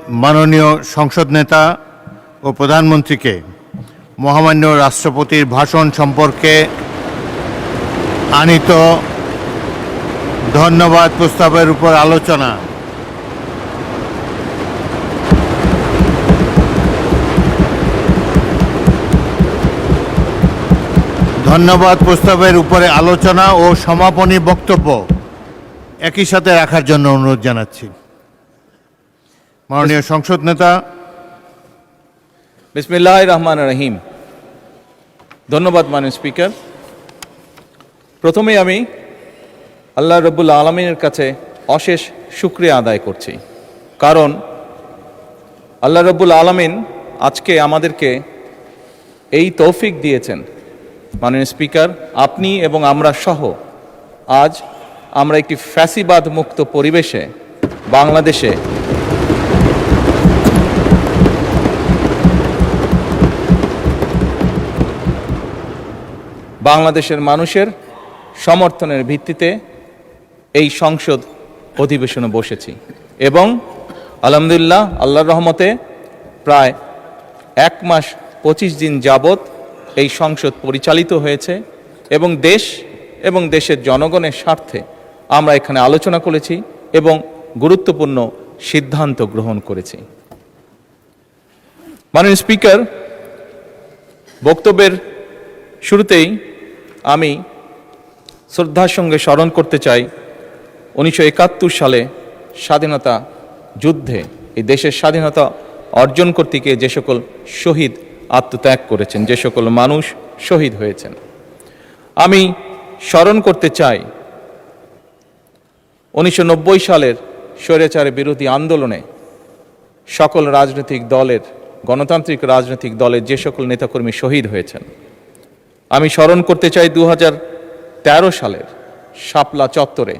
মাননীয় সংসদ নেতা ও প্রধানমন্ত্রীকে মহামান্য রাষ্ট্রপতির ভাষণ সম্পর্কে আনীত ধন্যবাদ প্রস্তাবের উপর আলোচনা। ধন্যবাদ প্রস্তাবের উপরে আলোচনা ও সমাপনী বক্তব্য একই সাথে রাখার জন্য অনুরোধ জানাচ্ছি। মাননীয় সংসদ নেতা। বিসমিল্লাহির রহমানির রহিম। ধন্যবাদ মাননীয় স্পিকার। প্রথমেই আমি আল্লাহ রব্বুল আলামিনের কাছে অশেষ শুকরিয়া আদায় করছি, কারণ আল্লাহ রব্বুল আলামিন আজকে আমাদেরকে এই তৌফিক দিয়েছেন। মাননীয় স্পিকার, আপনি এবং আমরা সহ আজ আমরা একটি ফ্যাসিবাদ মুক্ত পরিবেশে বাংলাদেশের মানুষের সমর্থনের ভিত্তিতে এই সংসদ অধিবেশনে বসেছি এবং আলহামদুলিল্লাহ আল্লাহর রহমতে প্রায় 1 মাস 25 দিন যাবৎ এই সংসদ পরিচালিত হয়েছে এবং দেশ এবং দেশের জনগণের স্বার্থে আমরা এখানে আলোচনা করেছি এবং গুরুত্বপূর্ণ সিদ্ধান্ত গ্রহণ করেছি। মাননীয় স্পিকার, বক্তব্যের শুরুতেই আমি শ্রদ্ধার সঙ্গে স্মরণ করতে চাই 1971 সালে স্বাধীনতা যুদ্ধে এই দেশের স্বাধীনতা অর্জন করতে গিয়ে যে সকল শহীদ আত্মত্যাগ করেছেন, যে সকল মানুষ শহীদ হয়েছেন। আমি স্মরণ করতে চাই 1990 সালের স্বৈরাচার বিরোধী আন্দোলনে সকল রাজনৈতিক দলের, গণতান্ত্রিক রাজনৈতিক দলের যে সকল নেতাকর্মী শহীদ হয়েছেন। আমি স্মরণ করতে চাই 2013 সালের শাপলা চত্বরে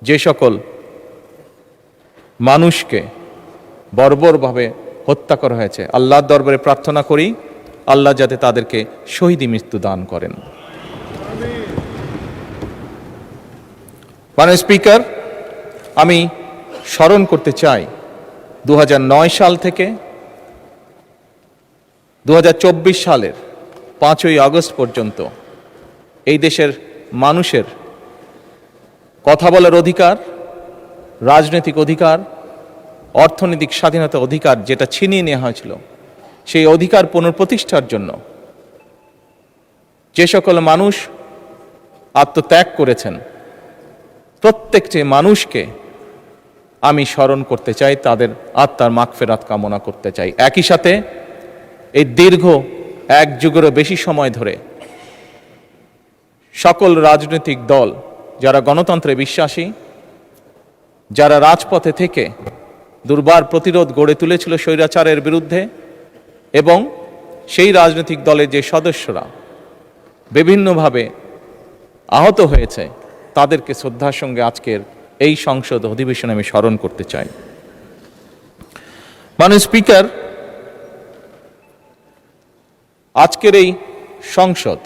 যে সকল মানুষকে বর্বরভাবে হত্যা করা হয়েছে। আল্লাহর দরবারে প্রার্থনা করি আল্লাহ যাতে তাদেরকে শহীদি মৃত্যু দান করেন। মাননীয় স্পিকার, আমি স্মরণ করতে চাই 2009 সাল থেকে 2024 সালের 5ই আগস্ট পর্যন্ত এই দেশের মানুষের কথা বলার অধিকার, রাজনৈতিক অধিকার, অর্থনৈতিক স্বাধীনতা অধিকার যেটা ছিনিয়ে নেওয়া হয়েছিল, সেই অধিকার পুনঃপ্রতিষ্ঠার জন্য যে সকল মানুষ আত্মত্যাগ করেছেন প্রত্যেকটি মানুষকে আমি স্মরণ করতে চাই, তাদের আত্মার মাগফিরাত কামনা করতে চাই। একই সাথে এই দীর্ঘ 1 যুগেরও বেশি সময় ধরে সকল রাজনৈতিক দল যারা গণতন্ত্রে বিশ্বাসী, যারা রাজপথে থেকে দুর্বার প্রতিরোধ গড়ে তুলেছিল স্বৈরাচারের বিরুদ্ধে, এবং সেই রাজনৈতিক দলের যে সদস্যরা বিভিন্নভাবে আহত হয়েছে তাদেরকে শ্রদ্ধার সঙ্গে আজকের এই সংসদ অধিবেশনে আমি স্মরণ করতে চাই। মাননীয় স্পিকার, আজকের এই সংসদ,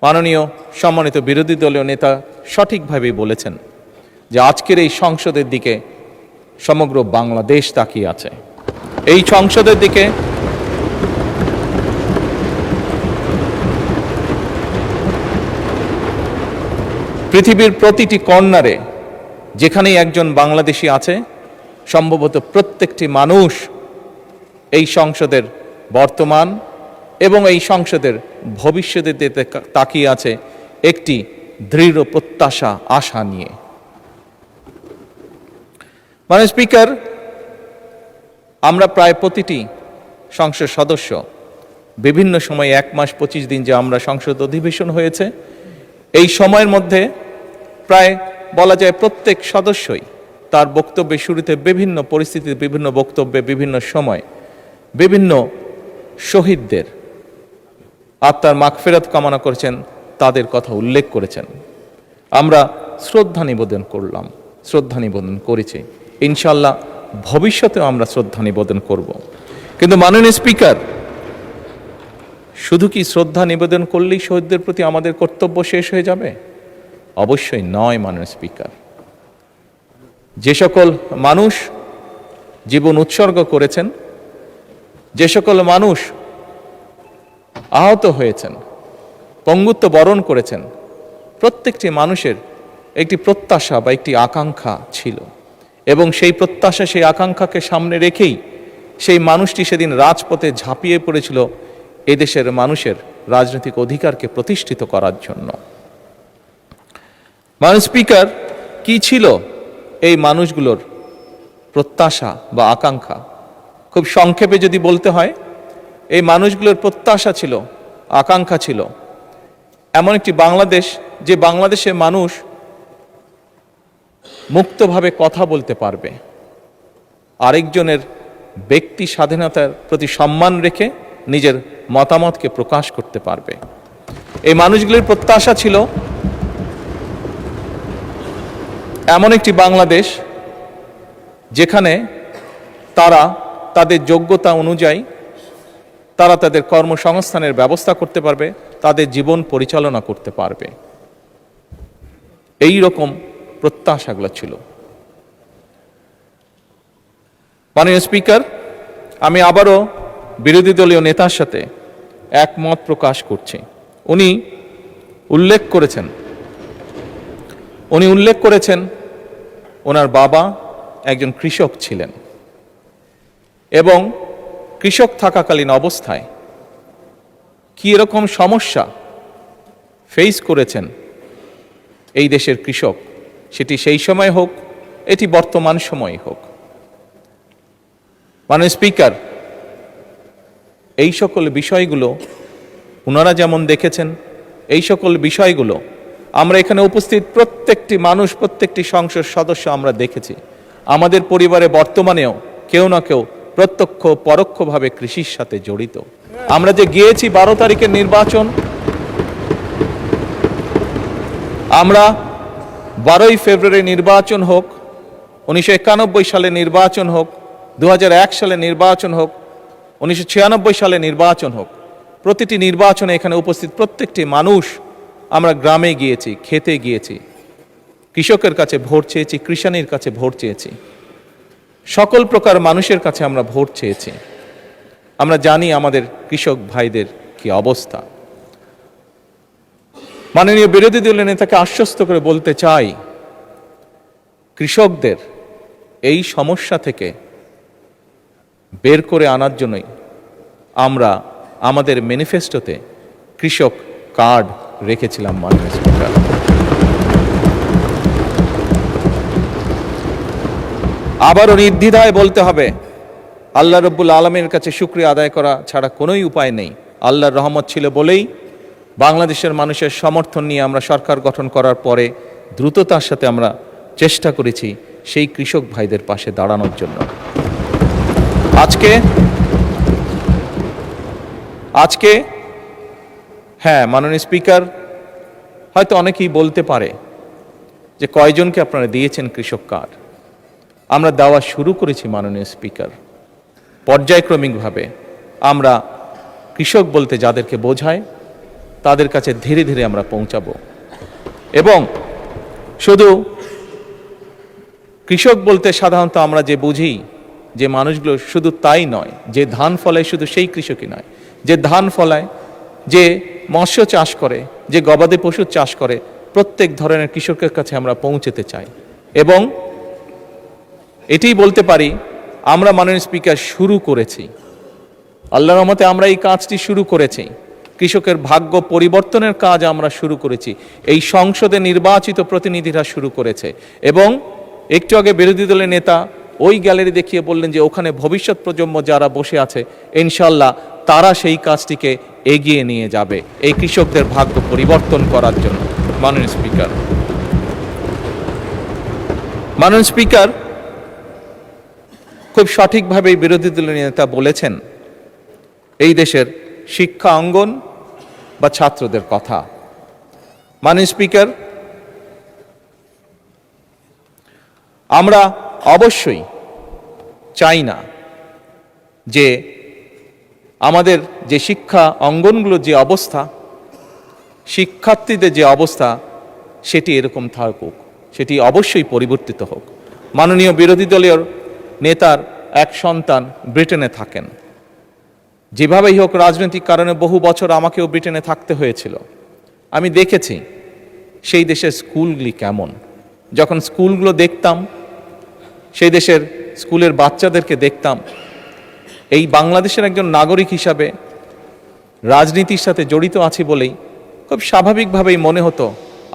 মাননীয় সম্মানিত বিরোধী দলীয় নেতা সঠিকভাবেই বলেছেন যে আজকের এই সংসদের দিকে সমগ্র বাংলাদেশ তাকিয়ে আছে। এই সংসদের দিকে পৃথিবীর প্রতিটি কর্নারে যেখানেই একজন বাংলাদেশি আছে, সম্ভবত প্রত্যেকটি মানুষ এই সংসদের বর্তমান এবং এই সংসদের ভবিষ্যতের দিকে তাকিয়ে আছে একটি দৃঢ় প্রত্যাশা, আশা নিয়ে। মাননীয় স্পিকার, আমরা প্রায় প্রতিটি সংসদ সদস্য বিভিন্ন সময় 1 মাস 25 দিন যে আমরা সংসদ অধিবেশন হয়েছে, এই সময়ের মধ্যে প্রায় বলা যায় প্রত্যেক সদস্যই তার বক্তব্যের শুরুতে বিভিন্ন পরিস্থিতিতে, বিভিন্ন বক্তব্যে, বিভিন্ন সময় বিভিন্ন শহীদদের আত্মার মাগফিরাত কামনা করেছেন, তাদের কথা উল্লেখ করেছেন। আমরা শ্রদ্ধা নিবেদন করলাম, শ্রদ্ধা নিবেদন করেছি, ইনশাআল্লাহ ভবিষ্যতেও আমরা শ্রদ্ধা নিবেদন করব। কিন্তু মাননীয় স্পিকার, শুধু কি শ্রদ্ধা নিবেদন করলেই শহীদদের প্রতি আমাদের কর্তব্য শেষ হয়ে যাবে? অবশ্যই নয় মাননীয় স্পিকার। যে সকল মানুষ জীবন উৎসর্গ করেছেন, যে সকল মানুষ আহত হয়েছেন, পঙ্গুত্ব বরণ করেছেন, প্রত্যেকটি মানুষের একটি প্রত্যাশা বা একটি আকাঙ্ক্ষা ছিল, এবং সেই প্রত্যাশা সেই আকাঙ্ক্ষাকে সামনে রেখেই সেই মানুষটি সেদিন রাজপথে ঝাঁপিয়ে পড়েছিল এদেশের মানুষের রাজনৈতিক অধিকারকে প্রতিষ্ঠিত করার জন্য। মাননীয় স্পিকার, কি ছিল এই মানুষগুলোর প্রত্যাশা বা আকাঙ্ক্ষা? খুব সংক্ষেপে যদি বলতে হয়, এই মানুষগুলোর প্রত্যাশা ছিল, আকাঙ্ক্ষা ছিল এমন একটি বাংলাদেশ, যে বাংলাদেশে মানুষ মুক্তভাবে কথা বলতে পারবে, আরেকজনের ব্যক্তি স্বাধীনতার প্রতি সম্মান রেখে নিজের মতামতকে প্রকাশ করতে পারবে। এই মানুষগুলির প্রত্যাশা ছিল এমন একটি বাংলাদেশ যেখানে তারা তাদের যোগ্যতা অনুযায়ী তারা তাদের কর্মসংস্থানের ব্যবস্থা করতে পারবে, তাদের জীবন পরিচালনা করতে পারবে। এই রকম প্রত্যাশাগুলো ছিল। মাননীয় স্পিকার, আমি আবারও বিরোধী দলীয় নেতার সাথে একমত প্রকাশ করছি। উনি উল্লেখ করেছেন ওনার বাবা একজন কৃষক ছিলেন, এবং কৃষক থাকাকালীন অবস্থায় কি এরকম সমস্যা ফেস করেছেন এই দেশের কৃষক, সেটি সেই সময় হোক, এটি বর্তমান সময় হোক। মাননীয় স্পিকার, এই সকল বিষয়গুলো ওনারা যেমন দেখেছেন, এই সকল বিষয়গুলো আমরা এখানে উপস্থিত প্রত্যেকটি মানুষ, প্রত্যেকটি সংসদ সদস্য আমরা দেখেছি। আমাদের পরিবারে বর্তমানেও কেউ না কেউ প্রত্যক্ষ পরোক্ষভাবে কৃষির সাথে জড়িত। আমরা যে গিয়েছি 12 তারিখের নির্বাচন, আমরা 12ই ফেব্রুয়ারি নির্বাচন হোক, 1991 সালে নির্বাচন হোক, 2001 সালে নির্বাচন হোক, 1996 সালে নির্বাচন হোক, প্রতিটি নির্বাচনে এখানে উপস্থিত প্রত্যেকটি মানুষ আমরা গ্রামে গিয়েছি, খেতে গিয়েছি, কৃষকের কাছে ভোট চেয়েছি, কৃষাণীর কাছে ভোট চেয়েছি, সকল প্রকার মানুষের কাছে আমরা ভোট চেয়েছি। আমরা জানি আমাদের কৃষক ভাইদের কি অবস্থা। মাননীয় বিরোধী দলের নেতাকে আশ্বস্ত করে বলতে চাই, কৃষকদের এই সমস্যা থেকে বের করে আনার জন্যই আমরা আমাদের ম্যানিফেস্টোতে কৃষক কার্ড রেখেছিলাম। মাননীয় স্পিকার, আবারও নির্দ্বিধায় বলতে হবে, আল্লাহ রব্বুল আলমের কাছে শুকরিয়া আদায় করা ছাড়া কোনোই উপায় নেই। আল্লাহর রহমত ছিল বলেই বাংলাদেশের মানুষের সমর্থন নিয়ে আমরা সরকার গঠন করার পরে দ্রুততার সাথে আমরা চেষ্টা করেছি সেই কৃষক ভাইদের পাশে দাঁড়ানোর জন্য। আজকে হ্যাঁ, মাননীয় স্পিকার, হয়তো অনেকেই বলতে পারে যে কয়জনকে আপনারা দিয়েছেন কৃষক কার্ড। আমরা দেওয়া শুরু করেছি মাননীয় স্পিকার, পর্যায়ক্রমিকভাবে। আমরা কৃষক বলতে যাদেরকে বোঝায় তাদের কাছে ধীরে ধীরে আমরা পৌঁছাবো। এবং শুধু কৃষক বলতে সাধারণত আমরা যে বুঝি যে মানুষগুলো, শুধু তাই নয়, যে ধান ফলায় শুধু সেই কৃষকই নয়, যে ধান ফলায়, যে মৎস্য চাষ করে, যে গবাদি পশু চাষ করে, প্রত্যেক ধরনের কৃষকের কাছে আমরা পৌঁছতে চাই। এবং এটাই বলতে পারি, আমরা মাননীয় স্পিকার শুরু করেছি, আল্লাহর রহমতে আমরা এই কাজটি শুরু করেছি, কৃষকের ভাগ্য পরিবর্তনের কাজ আমরা শুরু করেছি, এই সংসদে নির্বাচিত প্রতিনিধিরা শুরু করেছে। এবং একটু আগে বিরোধী দলের নেতা ওই গ্যালারি দেখিয়ে বললেন যে ওখানে ভবিষ্যৎ প্রজন্ম যারা বসে আছে, ইনশাল্লাহ তারা সেই কাজটিকে এগিয়ে নিয়ে যাবে এই কৃষকদের ভাগ্য পরিবর্তন করার জন্য। মাননীয় স্পিকার, খুব সঠিকভাবে বিরোধী দলের নেতা বলেছেন এই দেশের শিক্ষা অঙ্গন বা ছাত্রদের কথা। মাননীয় স্পিকার, আমরা অবশ্যই চাই না যে আমাদের যে শিক্ষা অঙ্গনগুলোর যে অবস্থা, শিক্ষার্থীদের যে অবস্থা, সেটি এরকম থাকুক, সেটি অবশ্যই পরিবর্তিত হোক। মাননীয় বিরোধী দলীয় নেতার এক সন্তান ব্রিটেনে থাকেন। যেভাবেই হোক রাজনৈতিক কারণে বহু বছর আমাকেও ব্রিটেনে থাকতে হয়েছিল। আমি দেখেছি সেই দেশের স্কুলগুলি কেমন। যখন স্কুলগুলো দেখতাম, সেই দেশের স্কুলের বাচ্চাদেরকে দেখতাম, এই বাংলাদেশের একজন নাগরিক হিসাবে রাজনীতির সাথে জড়িত আছি বলেই খুব স্বাভাবিকভাবেই মনে হতো,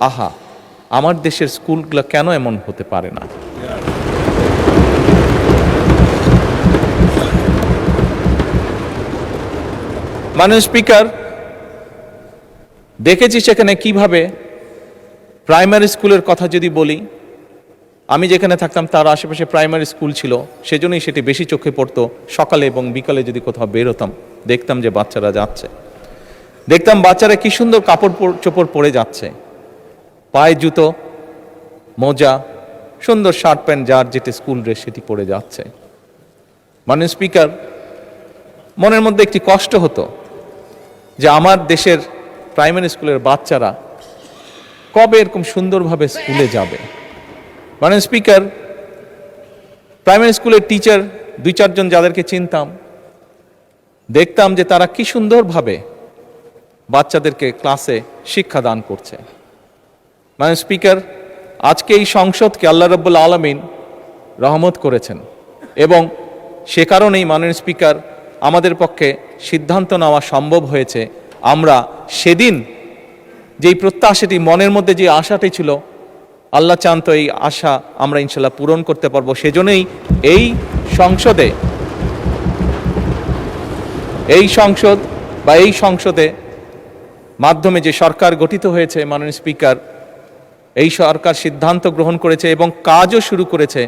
আহা, আমার দেশের স্কুলগুলো কেন এমন হতে পারে না। মাননীয় স্পিকার, দেখেছি সেখানে কিভাবে প্রাইমারি স্কুলের কথা যদি বলি, আমি যেখানে থাকতাম তার আশেপাশে প্রাইমারি স্কুল ছিল, সেজন্যই সেটি বেশি চোখে পড়তো। সকালে এবং বিকালে যদি কোথাও বেরোতাম, দেখতাম যে বাচ্চারা যাচ্ছে, দেখতাম বাচ্চারা কি সুন্দর কাপড় চোপড় পরে যাচ্ছে, পায়ে জুতো, মোজা, সুন্দর শার্ট প্যান্ট, যার যেটি স্কুল ড্রেস সেটি পরে যাচ্ছে। মাননীয় স্পিকার, মনের মধ্যে একটি কষ্ট হতো যে আমার দেশের প্রাইমারি স্কুলের বাচ্চারা কবে এরকম সুন্দরভাবে স্কুলে যাবে। মাননীয় স্পিকার, প্রাইমারি স্কুলের টিচার 2-4 জন যাদেরকে চিনতাম, দেখতাম যে তারা কি সুন্দরভাবে বাচ্চাদেরকে ক্লাসে শিক্ষা দান করছে। মাননীয় স্পিকার, আজকে এই সংসদকে আল্লাহ রাব্বুল আলামিন রহমত করেছেন এবং সে কারণেই মাননীয় স্পিকার আমাদের পক্ষে সিদ্ধান্ত নেওয়া সম্ভব হয়েছে। আমরা সেদিন যেই প্রত্যাশাটি, মনের মধ্যে যে আশাটি ছিল, আল্লাহ চান তো এই আশা আমরা ইনশাল্লাহ পূরণ করতে পারবো। সেজন্যই এই সংসদে মাধ্যমে যে সরকার গঠিত হয়েছে, মাননীয় স্পিকার, এই সরকার সিদ্ধান্ত গ্রহণ করেছে এবং কাজও শুরু করেছে।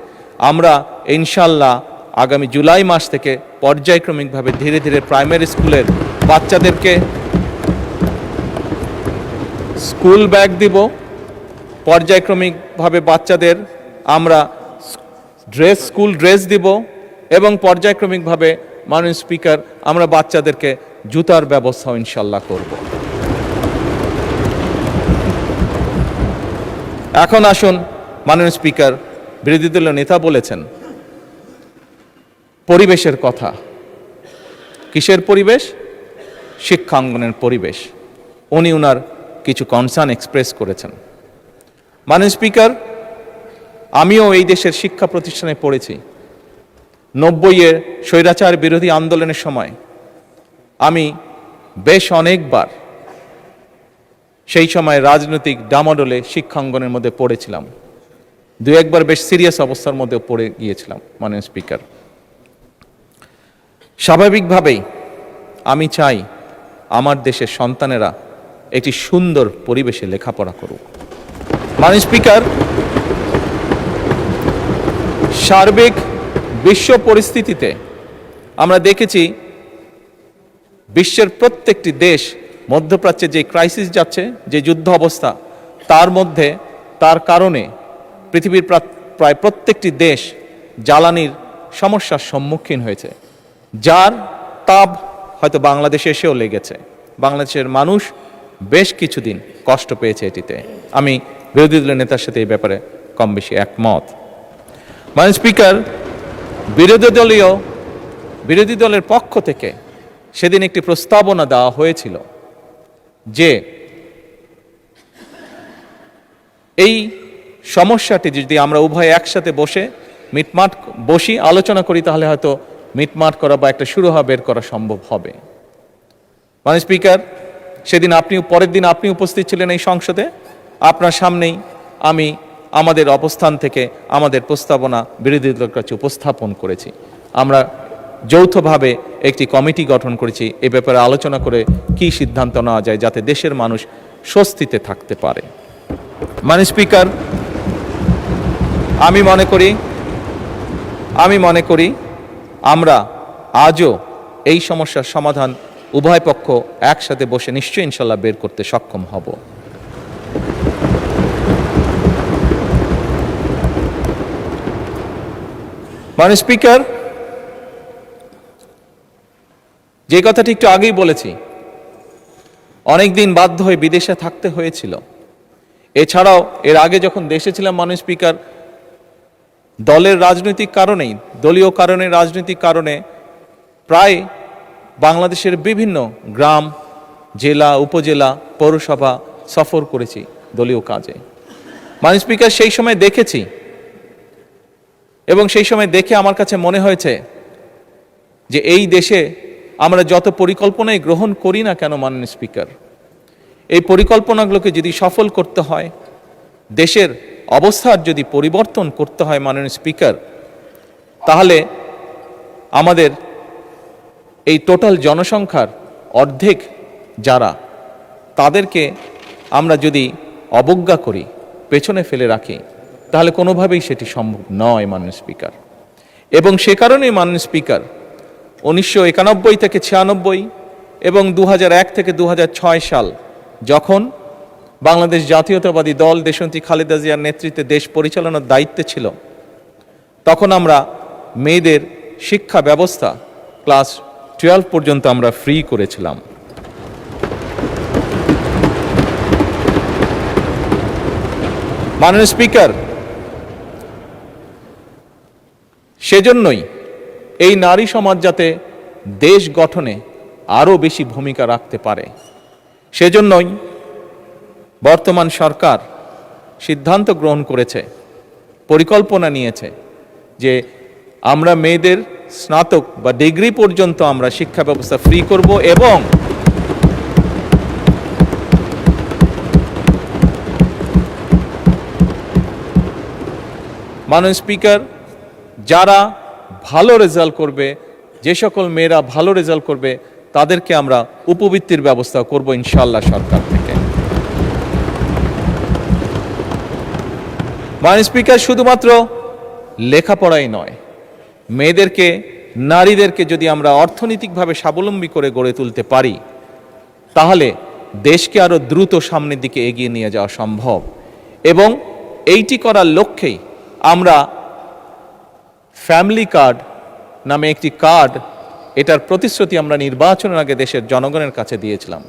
আমরা ইনশাল্লাহ আগামী জুলাই মাস থেকে পর্যায়ক্রমিকভাবে ধীরে ধীরে প্রাইমারি স্কুলের বাচ্চাদেরকে স্কুল ব্যাগ দিব, পর্যায়ক্রমিকভাবে বাচ্চাদের আমরা স্কুল ড্রেস দিব এবং পর্যায়ক্রমিকভাবে মাননীয় স্পিকার আমরা বাচ্চাদেরকে জুতার ব্যবস্থাও ইনশাল্লাহ করব। এখন আসুন, মাননীয় স্পিকার, বিরোধী দলীয় নেতা বলেছেন পরিবেশের কথা। কিসের পরিবেশ? শিক্ষাঙ্গনের পরিবেশ। উনি ওনার কিছু কনসার্ন এক্সপ্রেস করেছেন। মাননীয় স্পিকার, আমিও এই দেশের শিক্ষা প্রতিষ্ঠানে পড়েছি। 90-এর স্বৈরাচার বিরোধী আন্দোলনের সময় আমি বেশ অনেকবার সেই সময় রাজনৈতিক ডামাডোলে শিক্ষাঙ্গনের মধ্যে পড়েছিলাম। 2-1বার বেশ সিরিয়াস অবস্থার মধ্যে পড়ে গিয়েছিলাম। মাননীয় স্পিকার, স্বাভাবিকভাবেই আমি চাই আমার দেশের সন্তানেরা একটি সুন্দর পরিবেশে লেখাপড়া করুক। মাননীয় স্পিকার, সার্বিক বিশ্ব পরিস্থিতিতে আমরা দেখেছি বিশ্বের প্রত্যেকটি দেশ মধ্যপ্রাচ্যে যে ক্রাইসিস যাচ্ছে, যে যুদ্ধ অবস্থা, তার কারণে পৃথিবীর প্রায় প্রত্যেকটি দেশ জ্বালানির সমস্যার সম্মুখীন হয়েছে, যার তাপ হয়তো বাংলাদেশে এসেও লেগেছে। বাংলাদেশের মানুষ বেশ কিছুদিন কষ্ট পেয়েছে এটিতে। আমি বিরোধী দলের নেতার সাথে এই ব্যাপারে কম বেশি একমত। মাননীয় স্পিকার, বিরোধী দলের পক্ষ থেকে সেদিন একটি প্রস্তাবনা দেওয়া হয়েছিল যে এই সমস্যাটি যদি আমরা উভয় একসাথে বসি আলোচনা করি, তাহলে হয়তো মিটমাট করা বা একটা সুরাহা বের করা সম্ভব হবে। মাননীয় স্পিকার, সেদিন পরের দিন আপনি উপস্থিত ছিলেন এই সংসদে। আপনার সামনেই আমি আমাদের অবস্থান থেকে আমাদের প্রস্তাবনা বিরোধী দলের কাছে উপস্থাপন করেছি। আমরা যৌথভাবে একটি কমিটি গঠন করেছি এ ব্যাপারে আলোচনা করে কি সিদ্ধান্ত নেওয়া যায় যাতে দেশের মানুষ স্বস্তিতে থাকতে পারে। মাননীয় স্পিকার, আমি মনে করি আমরা আজও এই সমস্যার সমাধান উভয় পক্ষ একসাথে বসে নিশ্চয়ই ইনশাল্লাহ বের করতে সক্ষম হব। মাননীয় স্পিকার, যে কথাটি একটু আগেই বলেছি, অনেকদিন বাধ্য হয়ে বিদেশে থাকতে হয়েছিল। এছাড়াও এর আগে যখন দেশে ছিলাম, মাননীয় স্পিকার, দলের রাজনৈতিক কারণেই, দলীয় কারণে, রাজনৈতিক কারণে প্রায় বাংলাদেশের বিভিন্ন গ্রাম, জেলা, উপজেলা, পৌরসভা সফর করেছি দলীয় কাজে। মাননীয় স্পিকার, সেই সময় দেখেছি এবং সেই সময় দেখে আমার কাছে মনে হয়েছে যে এই দেশে আমরা যত পরিকল্পনাই গ্রহণ করি না কেন মাননীয় স্পিকার, এই পরিকল্পনাগুলোকে যদি সফল করতে হয়, দেশের অবস্থার যদি পরিবর্তন করতে হয় মাননীয় স্পিকার, তাহলে আমাদের এই টোটাল জনসংখ্যার অর্ধেক যারা, তাদেরকে আমরা যদি অবজ্ঞা করি, পেছনে ফেলে রাখি, তাহলে কোনোভাবেই সেটি সম্ভব নয় মাননীয় স্পিকার। এবং সে কারণেই মাননীয় স্পিকার 1991 থেকে 96 এবং 2001 থেকে 2006 সাল যখন বাংলাদেশ জাতীয়তাবাদী দল দেশনেত্রী খালেদা জিয়ার নেতৃত্বে দেশ পরিচালনার দায়িত্বে ছিল, তখন আমরা মেয়েদের শিক্ষা ব্যবস্থা ক্লাস 12 পর্যন্ত আমরা ফ্রি করেছিলাম। মাননীয় স্পিকার, সেজন্যই এই নারী সমাজ যাতে দেশ গঠনে আরও বেশি ভূমিকা রাখতে পারে, সেজন্যই বর্তমান সরকার সিদ্ধান্ত গ্রহণ করেছে, পরিকল্পনা নিয়েছে যে আমরা মেয়েদের স্নাতক বা ডিগ্রি পর্যন্ত আমরা শিক্ষা ব্যবস্থা ফ্রি করব। এবং মাননীয় স্পিকার, যারা ভালো রেজাল্ট করবে, যে সকল মেয়েরা ভালো রেজাল্ট করবে, তাদেরকে আমরা উপবৃত্তির ব্যবস্থা করব ইনশাআল্লাহ সরকার থেকে। মাননীয় স্পিকার, শুধুমাত্র লেখাপড়াই নয়, মেয়েদেরকে, নারীদেরকে যদি আমরা অর্থনৈতিকভাবে স্বাবলম্বী করে গড়ে তুলতে পারি, তাহলে দেশকে আরো দ্রুত সামনের দিকে এগিয়ে নিয়ে যাওয়া সম্ভব। এবং এইটি করার লক্ষ্যেই আমরা ফ্যামিলি কার্ড নামে একটি কার্ড, এটার প্রতিশ্রুতি আমরা নির্বাচনের আগে দেশের জনগণের কাছে দিয়েছিলাম।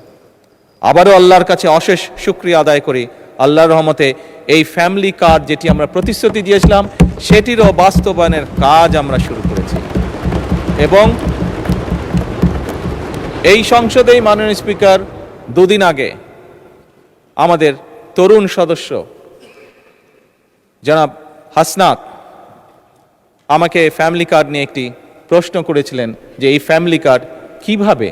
আবারও আল্লাহর কাছে অশেষ শুকরিয়া আদায় করি, আল্লাহর রহমতে এই ফ্যামিলি কার্ড যেটি আমরা প্রতিশ্রুতি দিয়েছিলাম, সেটিরও বাস্তবায়নের কাজ আমরা শুরু করেছি। এবং এই সংসদেই মাননীয় স্পিকার, দুদিন আগে আমাদের তরুণ সদস্য জনাব হাসনাত আমাকে ফ্যামিলি কার্ড নিয়ে একটি প্রশ্ন করেছিলেন যে এই ফ্যামিলি কার্ড কিভাবে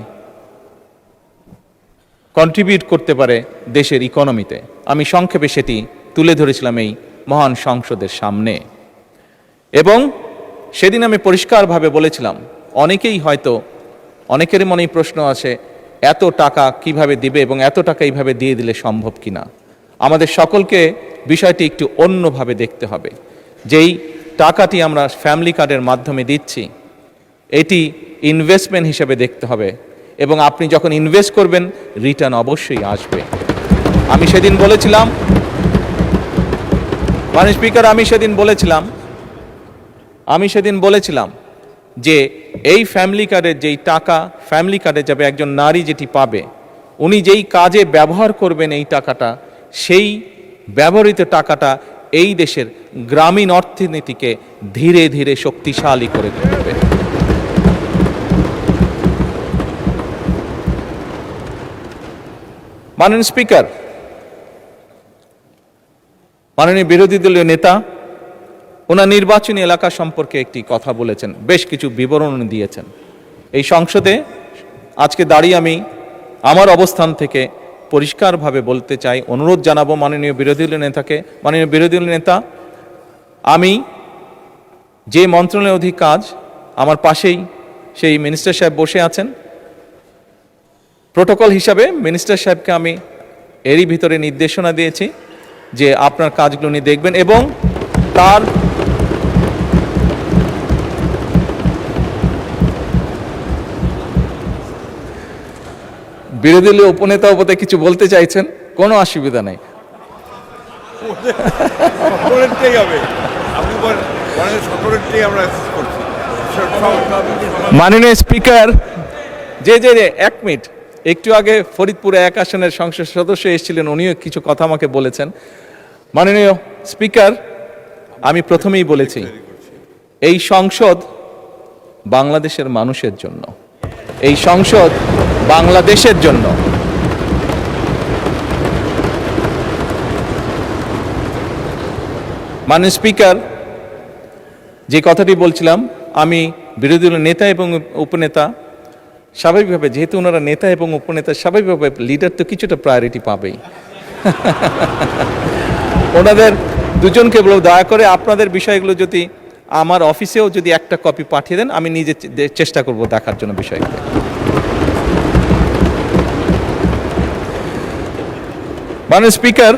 কন্ট্রিবিউট করতে পারে দেশের ইকোনমিতে। আমি সংক্ষেপে সেটি তুলে ধরেছিলাম এই মহান সংসদের সামনে। এবং সেদিন আমি পরিষ্কারভাবে বলেছিলাম, অনেকেই হয়তো, অনেকের মনেই প্রশ্ন আছে এত টাকা কিভাবে দিবে এবং এত টাকা এইভাবে দিয়ে দিলে সম্ভব কিনা। আমাদের সকলকে বিষয়টি একটু অন্যভাবে দেখতে হবে। যেই টাকাটি আমরা ফ্যামিলি কার্ডের মাধ্যমে দিচ্ছি, এটি ইনভেস্টমেন্ট হিসেবে দেখতে হবে এবং আপনি যখন ইনভেস্ট করবেন রিটার্ন অবশ্যই আসবে। আমি সেদিন বলেছিলাম, মাননীয় স্পিকার, আমি সেদিন বলেছিলাম যে এই ফ্যামিলি কার্ডের যেই টাকা ফ্যামিলি কার্ডে যাবে, একজন নারী যেটি পাবে, উনি যেই কাজে ব্যবহার করবেন এই টাকাটা, সেই ব্যবহৃত টাকাটা এই দেশের গ্রামীণ অর্থনীতিকে ধীরে ধীরে শক্তিশালী করে তুলবে। মাননীয় স্পিকার, মাননীয় বিরোধী দলীয় নেতা ওনার নির্বাচনী এলাকা সম্পর্কে একটি কথা বলেছেন, বেশ কিছু বিবরণ দিয়েছেন। এই সংসদে আজকে দাঁড়িয়ে আমি আমার অবস্থান থেকে পরিষ্কারভাবে বলতে চাই, অনুরোধ জানাবো মাননীয় বিরোধী দলীয় নেতাকে, মাননীয় বিরোধী দলীয় নেতা, আমি যে মন্ত্রণালয়ের অধীন কাজ, আমার পাশেই সেই মিনিস্টার সাহেব বসে আছেন। প্রোটোকল হিসাবে মিনিস্টার সাহেবকে আমি এরই ভিতরে নির্দেশনা দিয়েছি যে আপনার কাজগুলো উনি দেখবেন এবং তার বিরোধী দলীয় উপনেতা উপদে কিছু বলতে চাইছেন, কোনো অসুবিধা নেই। মাননীয় স্পিকার, যে এক মিনিট, একটু আগে ফরিদপুর 1 আসনের সংসদ সদস্য এসেছিলেন, উনিও কিছু কথা আমাকে বলেছেন। মাননীয় স্পিকার, আমি প্রথমেই বলেছি এই সংসদ বাংলাদেশের মানুষের জন্য, এই সংসদ বাংলাদেশের জন্য। মাননীয় স্পিকার, যে কথাটি বলছিলাম, আমি বিরোধী দলের নেতা এবং উপনেতা, স্বাভাবিকভাবে যেহেতু ওনারা নেতা এবং উপনেতা, স্বাভাবিকভাবে লিডার তো কিছুটা প্রায়োরিটি পাবেই। ওনাদের দুজনকে বলব, দয়া করে আপনাদের বিষয়গুলো যদি আমার অফিসেও যদি একটা কপি পাঠিয়ে দেন, আমি নিজে চেষ্টা করব দেখার জন্য বিষয়গুলো। মাননীয় স্পিকার,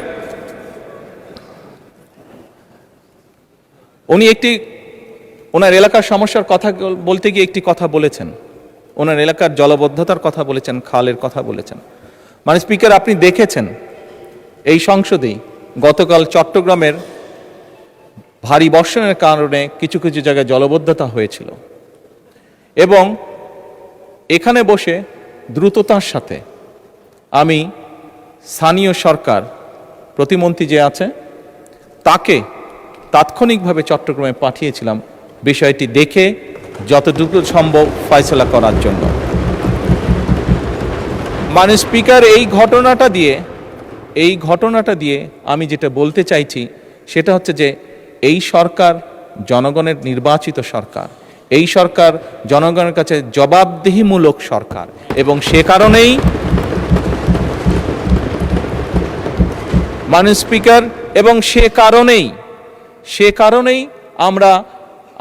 উনি ওনার এলাকার সমস্যার কথা বলতে গিয়ে একটি কথা বলেছেন, ওনার এলাকার জলবদ্ধতার কথা বলেছেন, খালের কথা বলেছেন। মাননীয় স্পিকার, আপনি দেখেছেন এই সংসদেই গতকাল চট্টগ্রামের ভারী বর্ষণের কারণে কিছু কিছু জায়গায় জলবদ্ধতা হয়েছিল, এবং এখানে বসে দ্রুততার সাথে আমি স্থানীয় সরকার প্রতিমন্ত্রী যে আছে তাকে তাৎক্ষণিকভাবে চট্টগ্রামে পাঠিয়েছিলাম বিষয়টি দেখে যত দ্রুত সম্ভব ফয়সলা করার জন্য। মাননীয় স্পিকার, এই ঘটনাটা দিয়ে আমি যেটা বলতে চাইছি সেটা হচ্ছে যে এই সরকার জনগণের নির্বাচিত সরকার, এই সরকার জনগণের কাছে জবাবদিহিমূলক সরকার, এবং সে কারণেই মাননীয় স্পিকার, এবং সে কারণেই আমরা